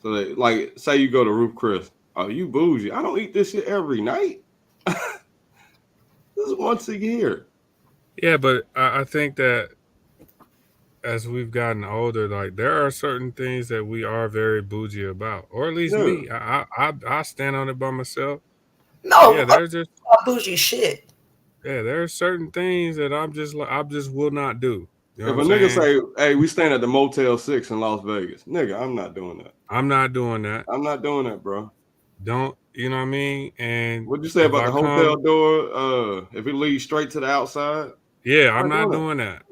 So they like say you go to Ruth Chris. Oh, you bougie. I don't eat this shit every night. This is once a year. Yeah, but I think that as we've gotten older, like there are certain things that we are very bougie about, or at least me. I stand on it by myself. No, Yeah, there's just bougie shit. Yeah, there are certain things that I just will not do. You know If what a I'm nigga saying? say, "Hey, we staying at the Motel 6 in Las Vegas," nigga, I'm not doing that. I'm not doing that. I'm not doing that, bro. Don't you know what I mean? And What'd you say if about I the hotel come, door? If it leads straight to the outside, yeah, I'm I'm not doing doing that.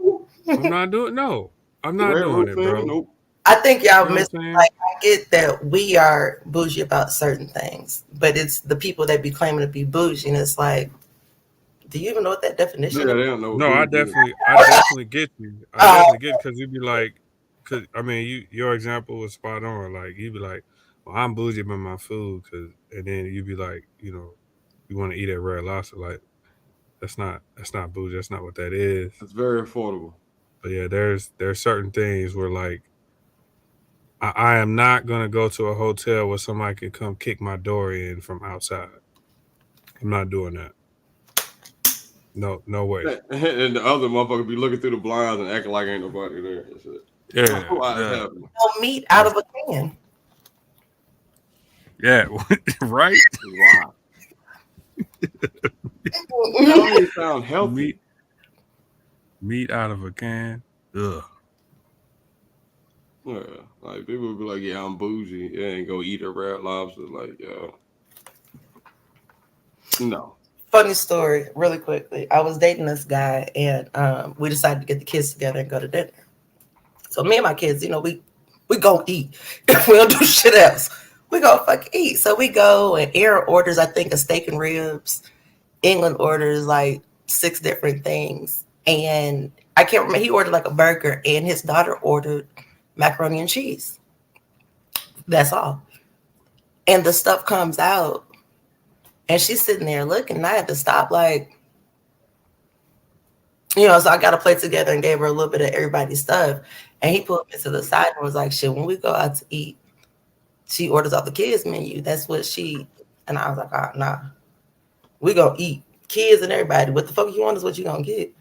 I'm not doing no. I'm the not red doing roof it, thing. bro. Nope. I think y'all You know miss. what I'm saying? Like, I get that we are bougie about certain things, but it's the people that be claiming to be bougie, and it's like, do you even know what that definition Yeah, is? they don't know what No, I bougie is. definitely get you. I Uh, definitely get because you'd be like, cause I mean, your example was spot on. Like you'd be like, well, I'm bougie about my food, and then you'd be like, you want to eat at Red Lobster, like that's not bougie. That's not what that is. It's very affordable. But yeah, there's certain things where like I am not gonna go to a hotel where somebody can come kick my door in from outside. I'm not doing that. No way. And the other motherfucker be looking through the blinds and acting like ain't nobody there. And shit. Yeah, Why it's yeah, happening? no meat out of a can. yeah. Right. Wow. That don't even sound healthy. Meat out of a can. Ugh. Yeah, like people would be like, "Yeah, I'm bougie," yeah, and go eat a Red Lobster. Like, yo, no. Funny story, really quickly. I was dating this guy, and we decided to get the kids together and go to dinner. So me and my kids, we go eat. We don't do shit else. We go fucking eat. So we go, and Aaron orders, I think, a steak and ribs. England orders like 6 different things, and I can't remember. He ordered like a burger, and his daughter ordered macaroni and cheese. That's all. And the stuff comes out, and she's sitting there looking, and I had to stop, like, so I got a plate together and gave her a little bit of everybody's stuff. And he pulled me to the side and was like, shit, when we go out to eat, she orders off the kids menu. That's what and I was like, nah, we gonna eat. Kids and everybody, what the fuck you want is what you gonna get.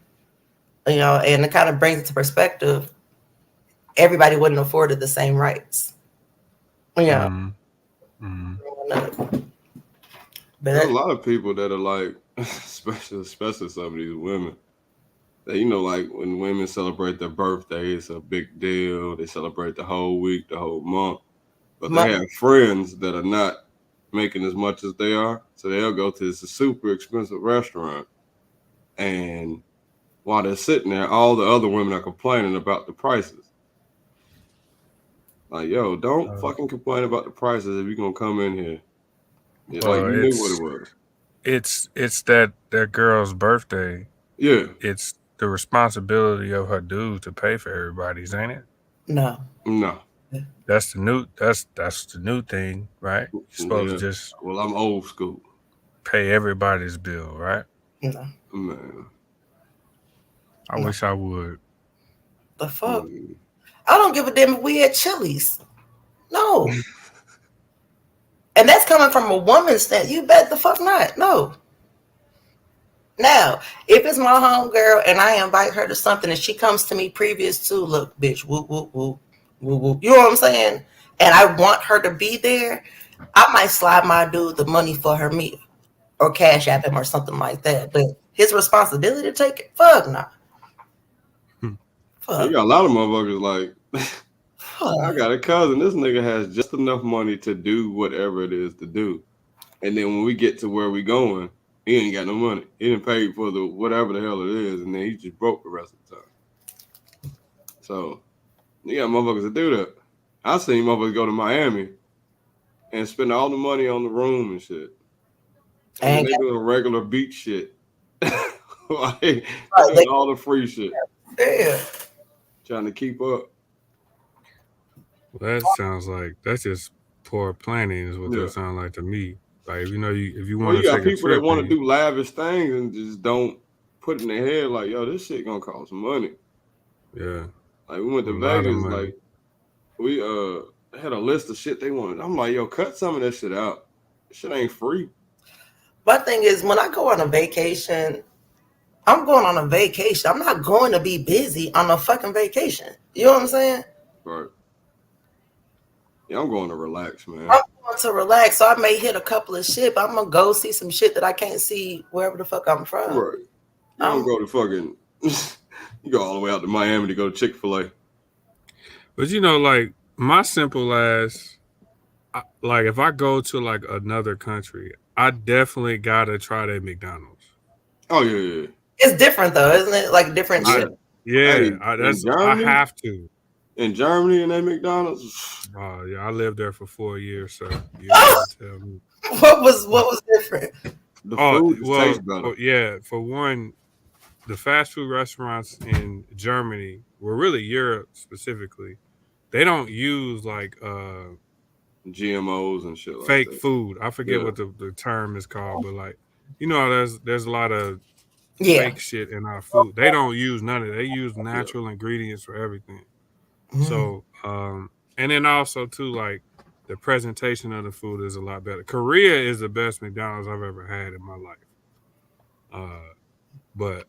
And it kind of brings it to perspective. Everybody wouldn't afforded the same rights. Mm-hmm. But There's a lot of people that are like, especially some of these women, that like when women celebrate their birthday, it's a big deal. They celebrate the whole week, the whole month. But they have friends that are not making as much as they are, so they'll go to this super expensive restaurant, and while they're sitting there, all the other women are complaining about the prices. Like, yo, don't fucking complain about the prices if you're gonna come in here. It's like you knew what it was. It's that girl's birthday. Yeah. It's the responsibility of her dude to pay for everybody's, ain't it? No. That's the new thing, right? You're supposed to just I'm old school. Pay everybody's bill, right? No. Man. I wish I would. The fuck? I don't give a damn if we had Chili's. No. And that's coming from a woman's stand. You bet the fuck not. No. Now, if it's my homegirl and I invite her to something and she comes to me previous to, look, bitch, whoop, whoop, whoop, whoop, whoop. You know what I'm saying? And I want her to be there, I might slide my dude the money for her meal or cash app him or something like that. But his responsibility to take it, fuck nah. Fuck. You got a lot of motherfuckers like, I got a cousin. This nigga has just enough money to do whatever it is to do. And then when we get to where we going, he ain't got no money. He didn't pay for the whatever the hell it is, and then he just broke the rest of the time. So, you got motherfuckers that do that. I seen motherfuckers go to Miami and spend all the money on the room and shit. And they doing regular beach shit. Like, all the free shit. Yeah. trying to keep up. Well, that sounds like that's just poor planning, is what Yeah. that sounds like to me. Like if you Well, want you to got take a people that trip, want to and do lavish things and just don't put in their head like, yo, this shit gonna cost money. yeah, Like we went a to lot of Vegas, money. like we had a list of shit they wanted. I'm like, yo, cut some of that shit out. Shit ain't free. My thing is, when I go on a vacation, I'm going on a vacation. I'm not going to be busy on a fucking vacation. You know what I'm saying? Right. Yeah, I'm going to relax, man. I'm going to relax, so I may hit a couple of shit, but I'm gonna go see some shit that I can't see wherever the fuck I'm from. Right. You don't go to fucking. You go all the way out to Miami to go to Chick-fil-A. But like my simple ass, like if I go to like another country, I definitely gotta try that McDonald's. Oh yeah. It's different though, isn't it? Like different Yeah. shit. Hey, I have to. In Germany, and that McDonald's. Oh yeah, I lived there for 4 years, so you don't tell me. What was different? The food just tastes better. Well, yeah. For one, the fast food restaurants in Germany, well, really Europe specifically, they don't use like GMOs and shit like fake that. food. I forget Yeah. what the term is called, but like there's a lot of Yeah. fake shit in our food. They don't use none of it. They use natural ingredients for everything. So and then also too, like the presentation of the food is a lot better. Korea is the best McDonald's I've ever had in my life. But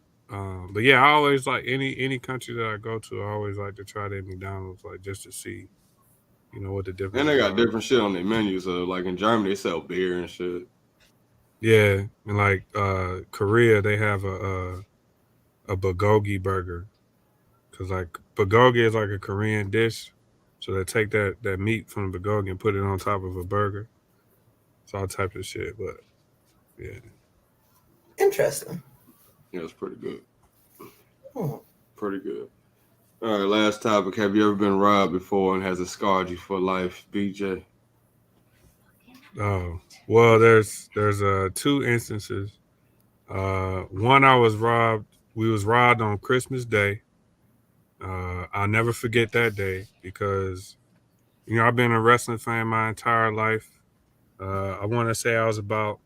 yeah, I always like any country that I go to, I always like to try their McDonald's, like just to see, what the difference. And they got different shit on their menu. So like in Germany, they sell beer and shit. Yeah, and like Korea, they have a bulgogi burger, because like bulgogi is like a Korean dish, so they take that meat from the bulgogi and put it on top of a burger. It's all types of shit, but yeah. Interesting. Yeah, it's pretty good. Hmm. Pretty good. All right, last topic. Have you ever been robbed before and has it scarred you for life, BJ? Oh, well, there's two instances. One, I was robbed. We was robbed on Christmas Day. I'll never forget that day because, I've been a wrestling fan my entire life. I want to say I was about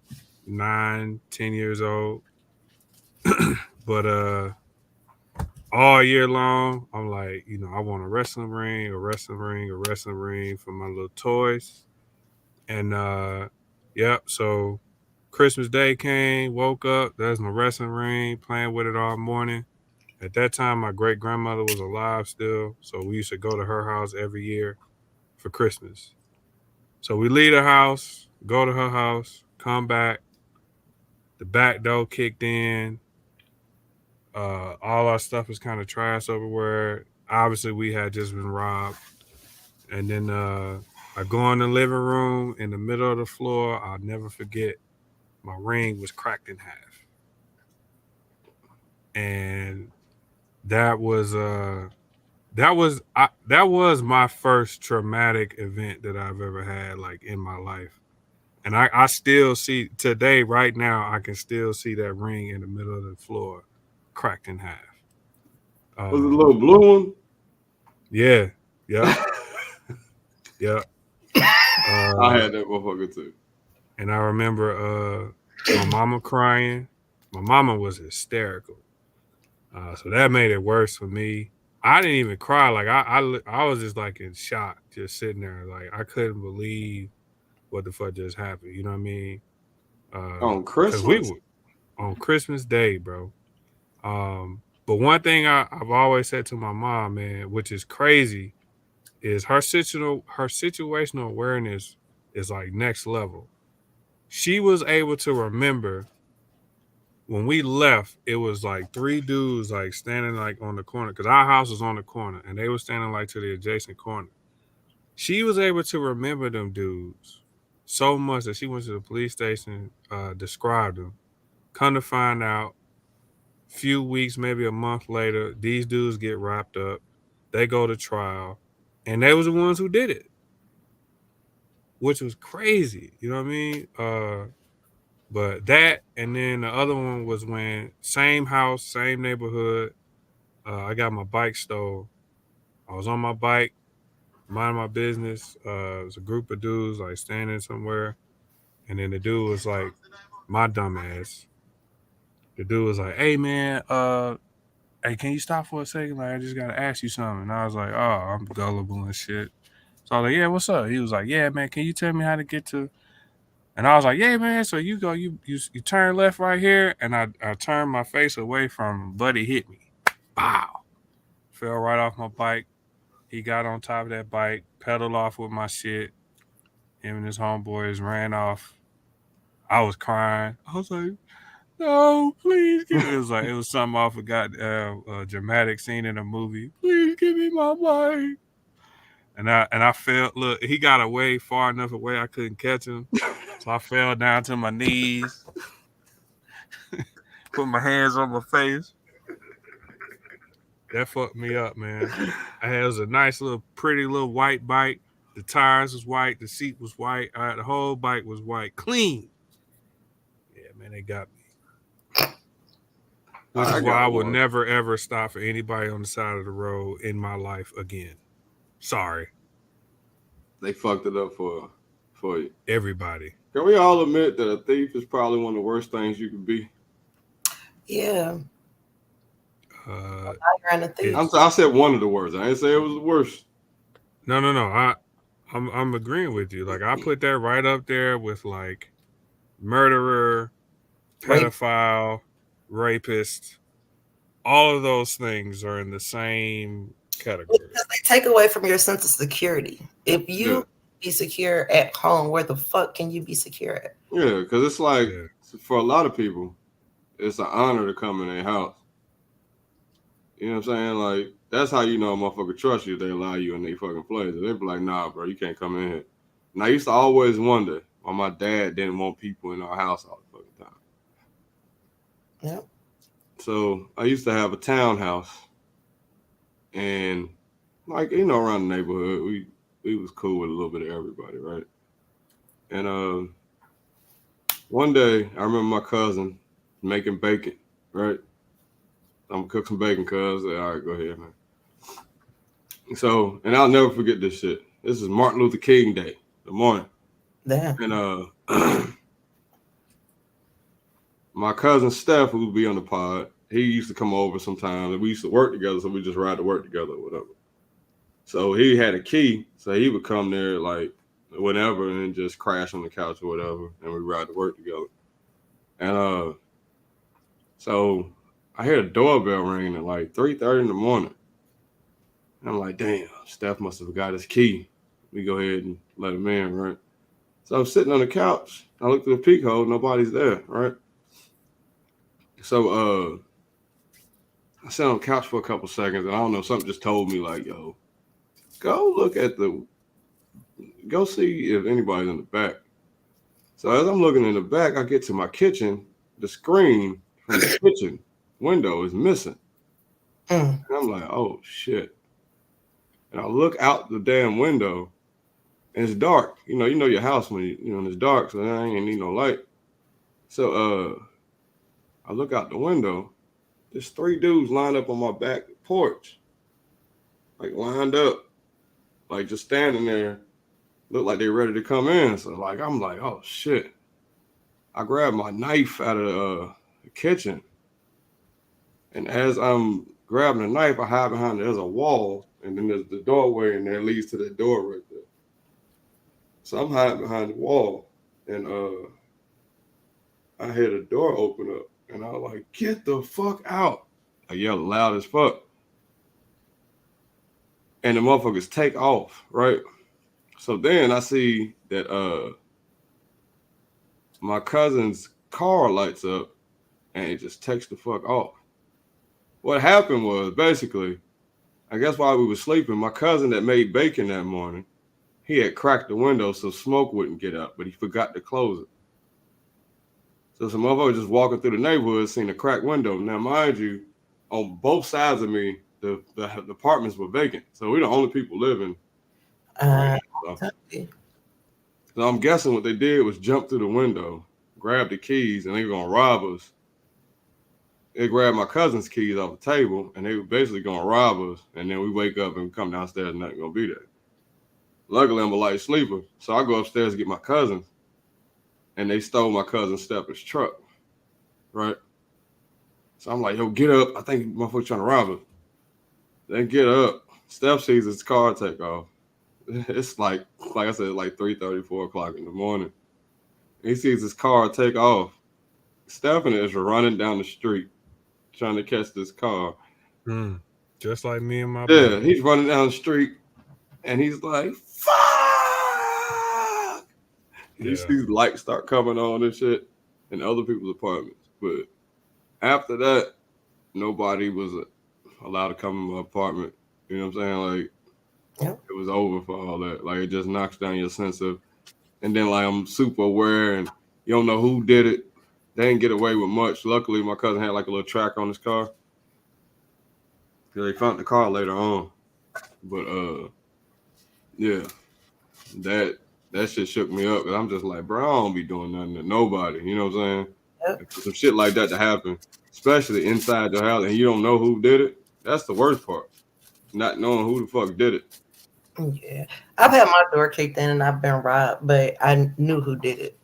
9, 10 years old. But all year long, I'm like, I want a wrestling ring, a wrestling ring, a wrestling ring for my little toys. And so Christmas Day came, woke up, there's my wrestling ring, playing with it all morning. At that time, my great grandmother was alive still, so we used to go to her house every year for Christmas. So we leave the house, go to her house, come back, the back door kicked in. All our stuff was kind of trash everywhere. Obviously, we had just been robbed. And then I go in the living room, in the middle of the floor. I'll never forget, my ring was cracked in half. And that was my first traumatic event that I've ever had, like, in my life. And I still see today, right now, I can still see that ring in the middle of the floor, cracked in half. Was it a little blue one? Yeah. Yep. Yep. I had that motherfucker too. And I remember my mama crying. My mama was hysterical. So that made it worse for me. I didn't even cry. Like I was just like in shock, just sitting there. Like I couldn't believe what the fuck just happened. You know what I mean? On Christmas? On Christmas Day, bro. But one thing I've always said to my mom, man, which is crazy, is her situational awareness is like next level. She was able to remember when we left, it was like 3 dudes like standing like on the corner, because our house was on the corner and they were standing like to the adjacent corner. She was able to remember them dudes so much that she went to the police station, described them. Come to find out, few weeks, maybe a month later, these dudes get wrapped up. They go to trial, and they was the ones who did it, which was crazy. You know what I mean? But that, and then the other one was when same house, same neighborhood. I got my bike stole, I was on my bike, minding my business. It was a group of dudes like standing somewhere, and then the dude was like, my dumb ass. The dude was like, "Hey man, hey, can you stop for a second? Like, I just gotta ask you something." And I was like, "Oh, I'm gullible and shit." So I was like, "Yeah, what's up?" He was like, "Yeah, man, can you tell me how to get to?" And I was like, "Yeah, man." So you go, you turn left right here, and I turned my face away from him. Buddy hit me, bow, fell right off my bike. He got on top of that bike, pedaled off with my shit. Him and his homeboys ran off. I was crying. I was like, "No, please give me." It was something I forgot. A dramatic scene in a movie. Please give me my bike. And I fell. Look, he got away far enough away I couldn't catch him, so I fell down to my knees, put my hands on my face. That fucked me up, man. It was a nice little, pretty little white bike. The tires was white. The seat was white. The whole bike was white, clean. Yeah, man, they got me. Which is why I would never ever stop for anybody on the side of the road in my life again. Sorry. They fucked it up for you. Everybody. Can we all admit that a thief is probably one of the worst things you could be? Yeah. I said one of the worst. I didn't say it was the worst. No. I'm agreeing with you. Like, I put that right up there with like murderer, pedophile, rapist. All of those things are in the same category. Because they take away from your sense of security. If you be secure at home, where the fuck can you be secure at? Yeah, because it's like, for a lot of people, it's an honor to come in their house. You know what I'm saying? Like, that's how you know a motherfucker trust you if they allow you in their fucking place. They be like, nah, bro, you can't come in here. And I used to always wonder why my dad didn't want people in our house all the fucking time. Yeah. So I used to have a townhouse. And, like, you know, around the neighborhood, we was cool with a little bit of everybody, right? And one day, I remember my cousin making bacon, right? I'm gonna cook some bacon, cuz. All right, go ahead, man. So, and I'll never forget this shit. This is Martin Luther King Day, the morning. Damn. And my cousin Steph, who would be on the pod, he used to come over sometimes, and we used to work together, so we just ride to work together or whatever. So he had a key, so he would come there like whenever and just crash on the couch or whatever, and we ride to work together. And so I hear a doorbell ringing at like 3:30 in the morning. And I'm like, damn, Steph must have got his key. We go ahead and let him in, right? So I'm sitting on the couch. I look through the peek hole, nobody's there, right? So I sat on the couch for a couple seconds, and I don't know, something just told me like, yo, go see if anybody's in the back. So as I'm looking in the back, I get to my kitchen. The screen from the kitchen window is missing. And I'm like, oh shit. And I look out the damn window and it's dark. You know your house when when it's dark, so I ain't need no light. So I look out the window. There's 3 dudes lined up on my back porch. Like lined up. Like just standing there. Look like they're ready to come in. So like I'm like, oh shit. I grabbed my knife out of the kitchen. And as I'm grabbing the knife, I hide behind there's a wall, and then there's the doorway, and that leads to the door right there. So I'm hiding behind the wall, and I hear the door open up, and I was like, get the fuck out. I yelled loud as fuck. And the motherfuckers take off, right? So then I see that my cousin's car lights up, and it just takes the fuck off. What happened was, basically, I guess while we were sleeping, my cousin that made bacon that morning, he had cracked the window so smoke wouldn't get up, but he forgot to close it. So some motherfucker just walking through the neighborhood, seen a cracked window. Now, mind you, on both sides of me, the apartments were vacant. So we're the only people living. So I'm guessing what they did was jump through the window, grab the keys, and they were going to rob us. They grabbed my cousin's keys off the table, and they were basically going to rob us. And then we wake up and come downstairs, and nothing going to be there. Luckily, I'm a light sleeper, so I go upstairs to get my cousin, and they stole my cousin Steppen's truck, right? So I'm like, yo, get up. I think motherfuckers trying to rob us. They get up. Steph sees his car take off. It's like I said, like 3:30, 4 o'clock in the morning. He sees his car take off. Stephen is running down the street trying to catch this car. Just like me and my brother. He's running down the street, and he's like, fuck! You see lights start coming on and shit in other people's apartments. But after that, nobody was allowed to come in my apartment. You know what I'm saying? Like, it was over for all that. Like, it just knocks down your sense of, and then, like, I'm super aware, and you don't know who did it. They didn't get away with much. Luckily, my cousin had, like, a little tracker on his car. They found the car later on. But, yeah, that shit shook me up. Because I'm just like, bro, I don't be doing nothing to nobody. You know what I'm saying? Yep. Some shit like that to happen, especially inside your house, and you don't know who did it. That's the worst part. Not knowing who the fuck did it. Yeah. I've had my door kicked in and I've been robbed, but I knew who did it.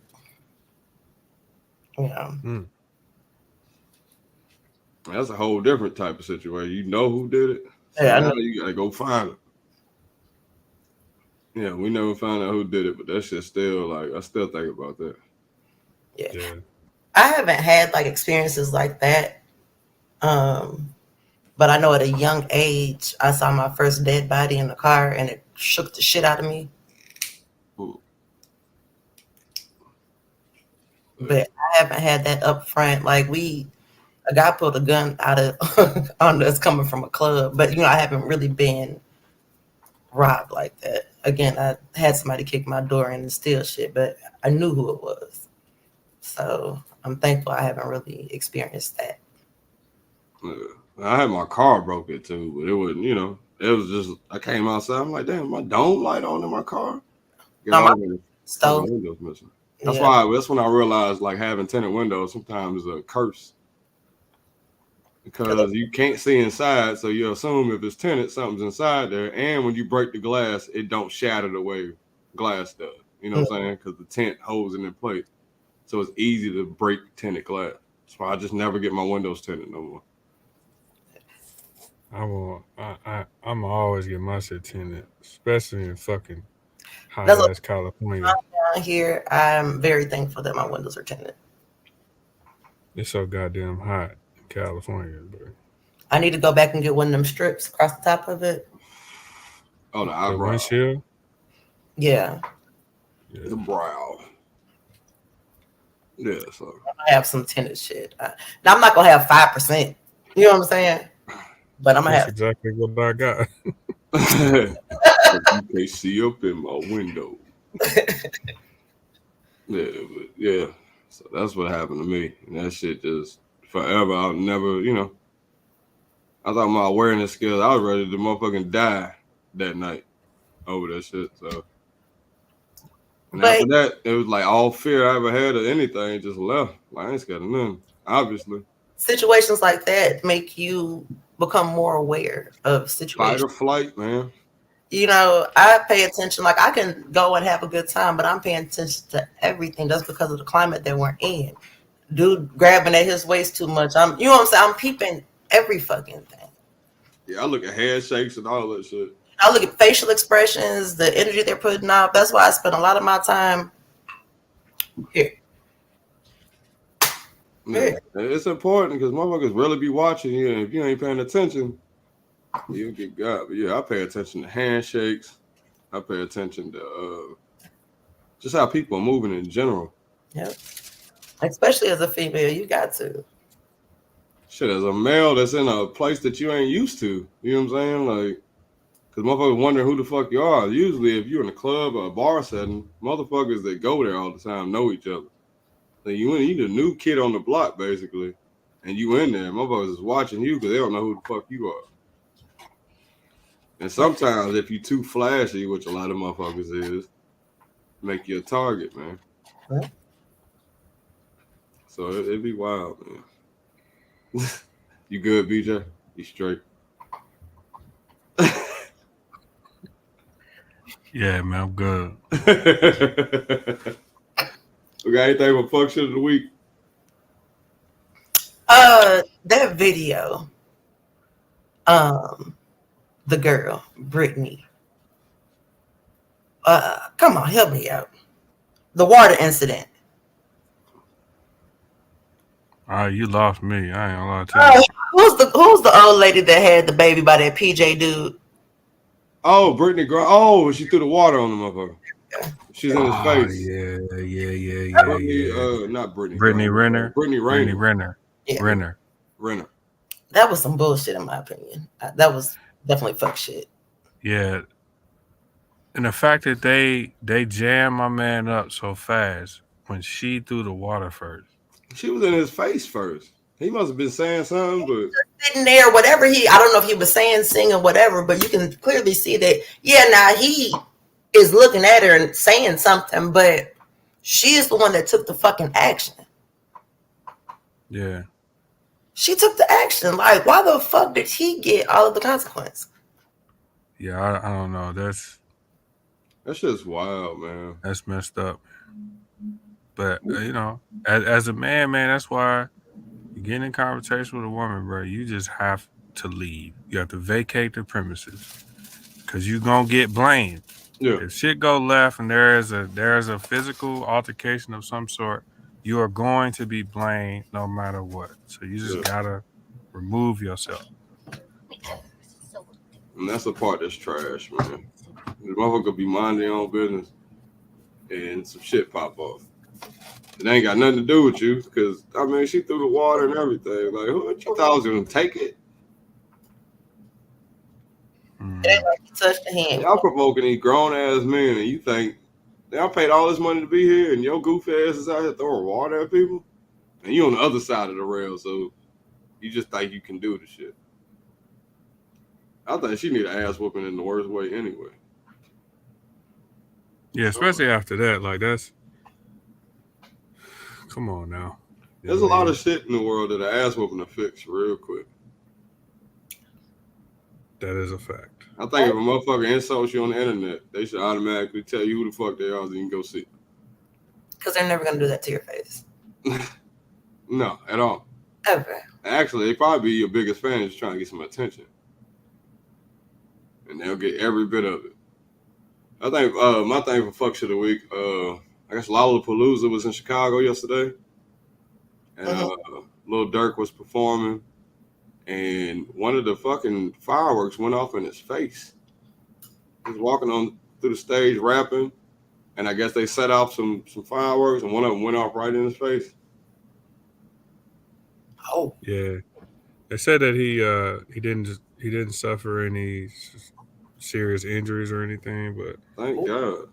Yeah. That's a whole different type of situation. You know who did it. So yeah, I know. You gotta go find it. Yeah, we never found out who did it, but that shit still, like, I still think about that. Yeah. I haven't had like experiences like that. But I know at a young age, I saw my first dead body in the car and it shook the shit out of me. Ooh. But I haven't had that up front. Like a guy pulled a gun out of on us coming from a club. But, I haven't really been robbed like that. Again, I had somebody kick my door in and steal shit, but I knew who it was. So I'm thankful I haven't really experienced that. Yeah. I had my car broken too, but it wasn't, it was just, I came outside, I'm like, damn, my dome light on in my car? Stove. Windows missing. That's when I realized, like, having tinted windows sometimes is a curse. Because you can't see inside, so you assume if it's tinted, something's inside there. And when you break the glass, it don't shatter the way glass does. You know what I'm saying? Because the tint holds it in place. So it's easy to break tinted glass. That's why I just never get my windows tinted no more. I'm always get my shit tinted, especially in fucking hot-ass California. Down here, I'm very thankful that my windows are tinted. It's so goddamn hot in California, bro. I need to go back and get one of them strips across the top of it. Oh, the eyebrow. Windshield? Yeah. The brow. Yeah, so. I have some tinted shit. Now, I'm not going to have 5%. You know what I'm saying? But I'm going to have. That's exactly what I got. You can't see up in my window. Yeah. So that's what happened to me. And that shit just forever. I'll never, I thought my awareness skills, I was ready to motherfucking die that night over that shit. So, and after that, it was like all fear I ever had of anything just left. Like, I ain't scared of nothing, obviously. Situations like that make you become more aware of situations. Fight or flight, man. I pay attention. Like, I can go and have a good time, but I'm paying attention to everything just because of the climate that we're in. Dude grabbing at his waist too much. You know what I'm saying? I'm peeping every fucking thing. Yeah, I look at handshakes and all that shit. I look at facial expressions, the energy they're putting out. That's why I spend a lot of my time here. Yeah. It's important because motherfuckers really be watching you, and if you ain't paying attention, you'll get got. But yeah, I pay attention to handshakes. I pay attention to just how people are moving in general. Yep. Especially as a female, you got to. Shit, as a male that's in a place that you ain't used to, you know what I'm saying? Like, because motherfuckers wondering who the fuck you are. Usually, if you're in a club or a bar setting, motherfuckers that go there all the time know each other. So you the new kid on the block, basically, and you in there. Motherfuckers is watching you because they don't know who the fuck you are. And sometimes, if you too flashy, which a lot of motherfuckers is, make you a target, man. Huh? So it'd be wild, man. You good, BJ? You straight? Yeah, man, I'm good. We got anything for fuck shit of the week? That video. The girl, Brittany. Come on, help me out. The water incident. You lost me. I ain't gonna lie to you. Who's the old lady that had the baby by that PJ dude? Oh, Brittany Grant. Oh, she threw the water on the motherfucker. She's in his face. Yeah. Not Brittany. Brittany Grant. Renner. Brittany Renner. Yeah. Renner. That was some bullshit in my opinion. That was definitely fuck shit. Yeah. And the fact that they jammed my man up so fast when she threw the water first. She was in his face first. He must have been saying something, but sitting there, whatever I don't know if he was saying, singing, whatever, but you can clearly see that, now he is looking at her and saying something, but she is the one that took the fucking action. Yeah. She took the action. Like, why the fuck did he get all of the consequence? Yeah, I don't know. That's just wild, man. That's messed up. But, as a man, that's why you get in conversation with a woman, bro, you just have to leave. You have to vacate the premises because you're going to get blamed. Yeah. If shit go left and there is a physical altercation of some sort, you are going to be blamed no matter what. So you just got to remove yourself. And that's the part that's trash, man. The motherfucker be minding their own business and some shit pop off. It ain't got nothing to do with you because, she threw the water and everything. Like, what you thought was going to take it? It ain't like you touched the hand. Y'all provoking these grown-ass men and you think, y'all paid all this money to be here and your goofy ass is out here throwing water at people? And you on the other side of the rail, so you just think you can do the shit. I think she need an ass whooping in the worst way anyway. Yeah, especially after that. Like, that's... Come on now. There's a lot of shit in the world that an ass whooping to fix real quick. That is a fact. I think if a motherfucker insults you on the internet, they should automatically tell you who the fuck they are so you can go see them. Because they're never going to do that to your face. No, at all. Ever. Actually, they probably be your biggest fan just trying to get some attention. And they'll get every bit of it. I think my thing for fuck shit of the week, I guess Lollapalooza was in Chicago yesterday. And Lil Durk was performing. And one of the fucking fireworks went off in his face. He was walking on through the stage rapping. And I guess they set off some fireworks and one of them went off right in his face. Oh. Yeah. They said that he didn't suffer any serious injuries or anything, but thank God.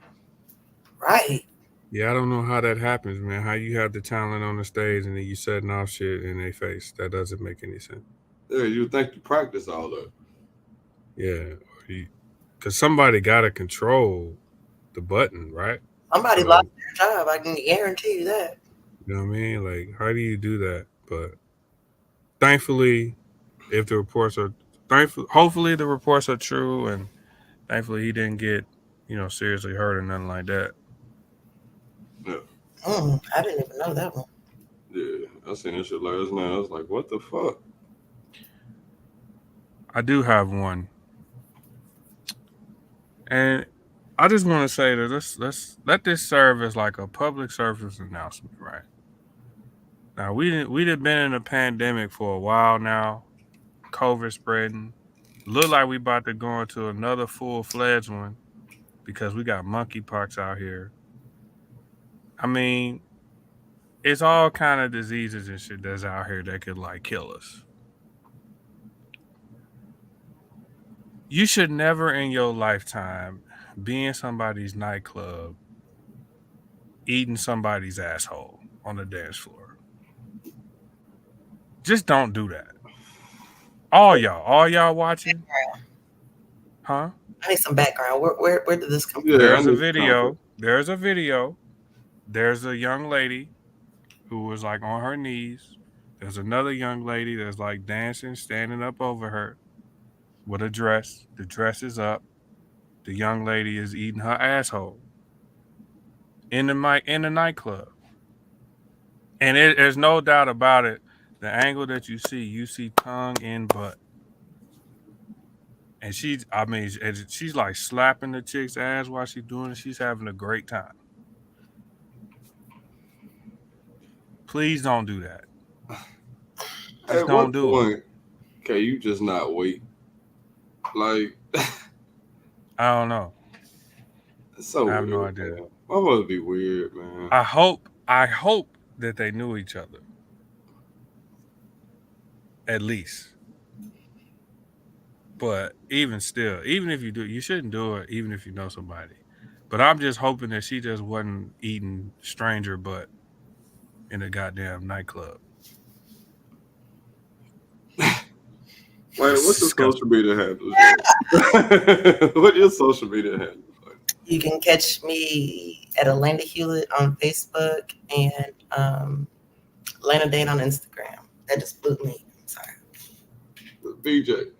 Right. Yeah, I don't know how that happens, man. How you have the talent on the stage and then you setting off shit in their face. That doesn't make any sense. Yeah, you think you practice all that. Yeah. Because somebody got to control the button, right? Somebody lost their job. I can guarantee you that. You know what I mean? Like, how do you do that? But thankfully, if the reports are... hopefully the reports are true and thankfully he didn't get, seriously hurt or nothing like that. Yeah. I didn't even know that one. Yeah, I seen that shit last night. I was like, what the fuck? I do have one. And I just want to say that let's let this serve as like a public service announcement, right? Now, we'd have been in a pandemic for a while now. COVID spreading. Look like we about to go into another full-fledged one because we got monkeypox out here. I mean, it's all kind of diseases and shit that's out here that could like kill us. You should never in your lifetime be in somebody's nightclub eating somebody's asshole on the dance floor. Just don't do that. All y'all watching? Huh? I need some background. Where did this come from? Yeah, There's a video. There's a young lady who was like on her knees. There's another young lady that's like dancing, standing up over her with a dress. The dress is up. The young lady is eating her asshole in the nightclub. And there's no doubt about it. The angle that you see tongue and butt. And she's like slapping the chick's ass while she's doing it. She's having a great time. Please don't do that. Just don't do it. Okay, you just not wait. Like, I don't know. It's so I have weird, no idea. Man. Why would it be weird, man? I hope that they knew each other. At least. But even still, even if you do, you shouldn't do it even if you know somebody. But I'm just hoping that she just wasn't eating stranger butt in a goddamn nightclub. Wait, what's your social media handle? What's your social media handle? You can catch me at Elena Hewlett on Facebook and Lana Dane on Instagram. That just blew me. I'm sorry. BJ.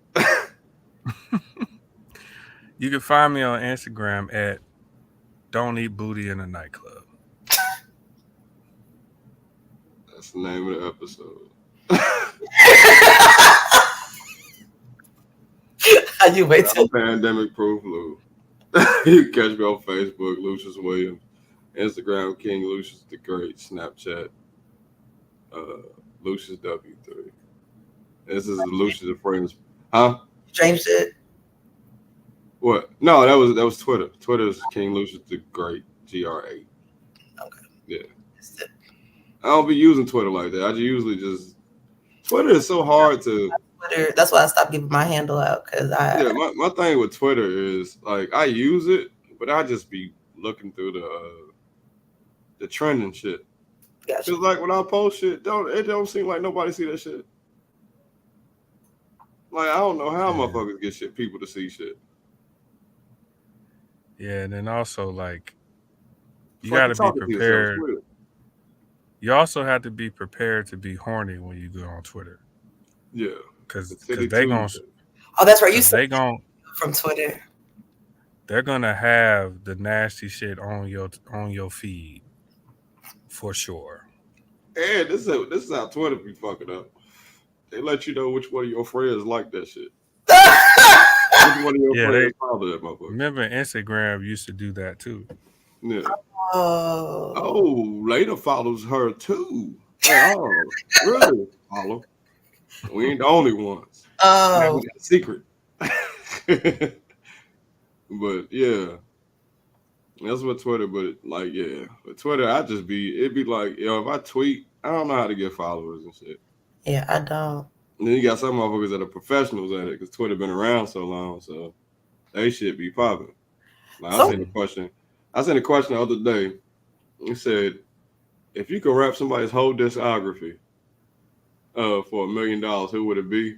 You can find me on Instagram at Don't Eat Booty in a Nightclub. That's the name of the episode. You wait till pandemic proof Lou. You can catch me on Facebook, Lucious Williams, Instagram, King Lucious the Great, Snapchat, Lucious W3. This is Lucious and Friendz. Huh? Changed it. What? No, that was Twitter. Twitter is King Lucious the Great, GRA. Okay. Yeah. I don't be using Twitter like that. I usually just Twitter is so hard to. Twitter. That's why I stopped giving my handle out because my thing with Twitter is like I use it, but I just be looking through the trending shit. Gotcha. Cause like when I post shit, it don't seem like nobody see that shit. Like I don't know how motherfuckers get people to see shit. Yeah, and then also like you got to be prepared. You also have to be prepared to be horny when you go on Twitter. Yeah, because they gonna. Oh, that's right. You said they gonna from Twitter. They're gonna have the nasty shit on your feed for sure. And this is how Twitter be fucking up. They let you know which one of your friends like that shit. Which one of your friends follow that motherfucker. Remember, Instagram used to do that too. Yeah. Oh, Lena follows her too. Oh, really? Follow. We ain't the only ones. Oh, we got a secret. But yeah, that's what Twitter. But like, yeah, with Twitter, it'd be like, if I tweet, I don't know how to get followers and shit. Yeah, I don't. And then you got some motherfuckers that are professionals at it because Twitter been around so long, so they shit be popping. Like, I seen a question the other day. It said, if you could rap somebody's whole discography for $1 million, who would it be?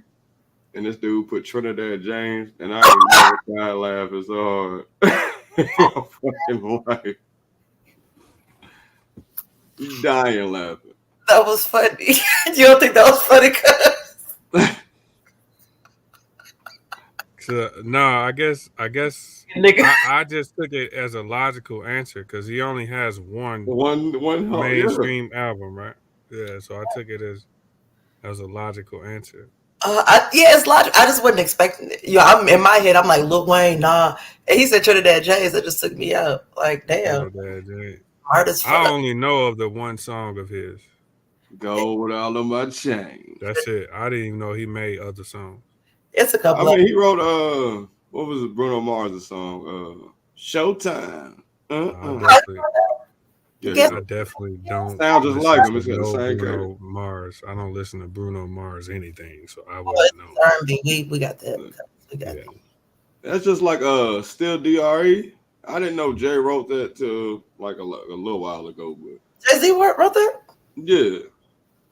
And this dude put Trinidad James, and I ain't never tried laughing so hard in my fucking life. You dying laughing. That was funny. You don't think that was funny, cuz? So, no, I guess Nigga. I just took it as a logical answer because he only has one mainstream album, right? Yeah, so I took it as a logical answer. It's logical. I just wasn't expecting it. I'm in my head. I'm like, Lil Wayne, nah. And he said Trinidad James. That just took me out. Like, damn. Trinidad James. Artist. I only know of the one song of his. Gold all of my chain. That's it. I didn't even know he made other songs. It's a couple. He wrote what was it? Bruno Mars' song? Showtime. I definitely don't. Sounds just like him. It's got the same Bruno Mars. I don't listen to Bruno Mars anything, so I wouldn't know. R&B. We got that. We got that. That's just like Still DRE. I didn't know Jay wrote that till like a little while ago, but Jay-Z wrote that? Yeah.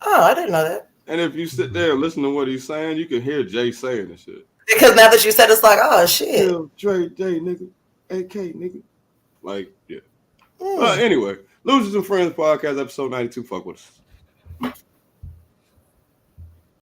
Oh, I didn't know that. And if you sit there and listen to what he's saying, you can hear Jay saying the shit. Because now that you said, it's like, oh shit. Dre, Jay, nigga, AK, nigga. Like, yeah. Anyway, Lucious and Friendz Podcast, episode 92. Fuck with us.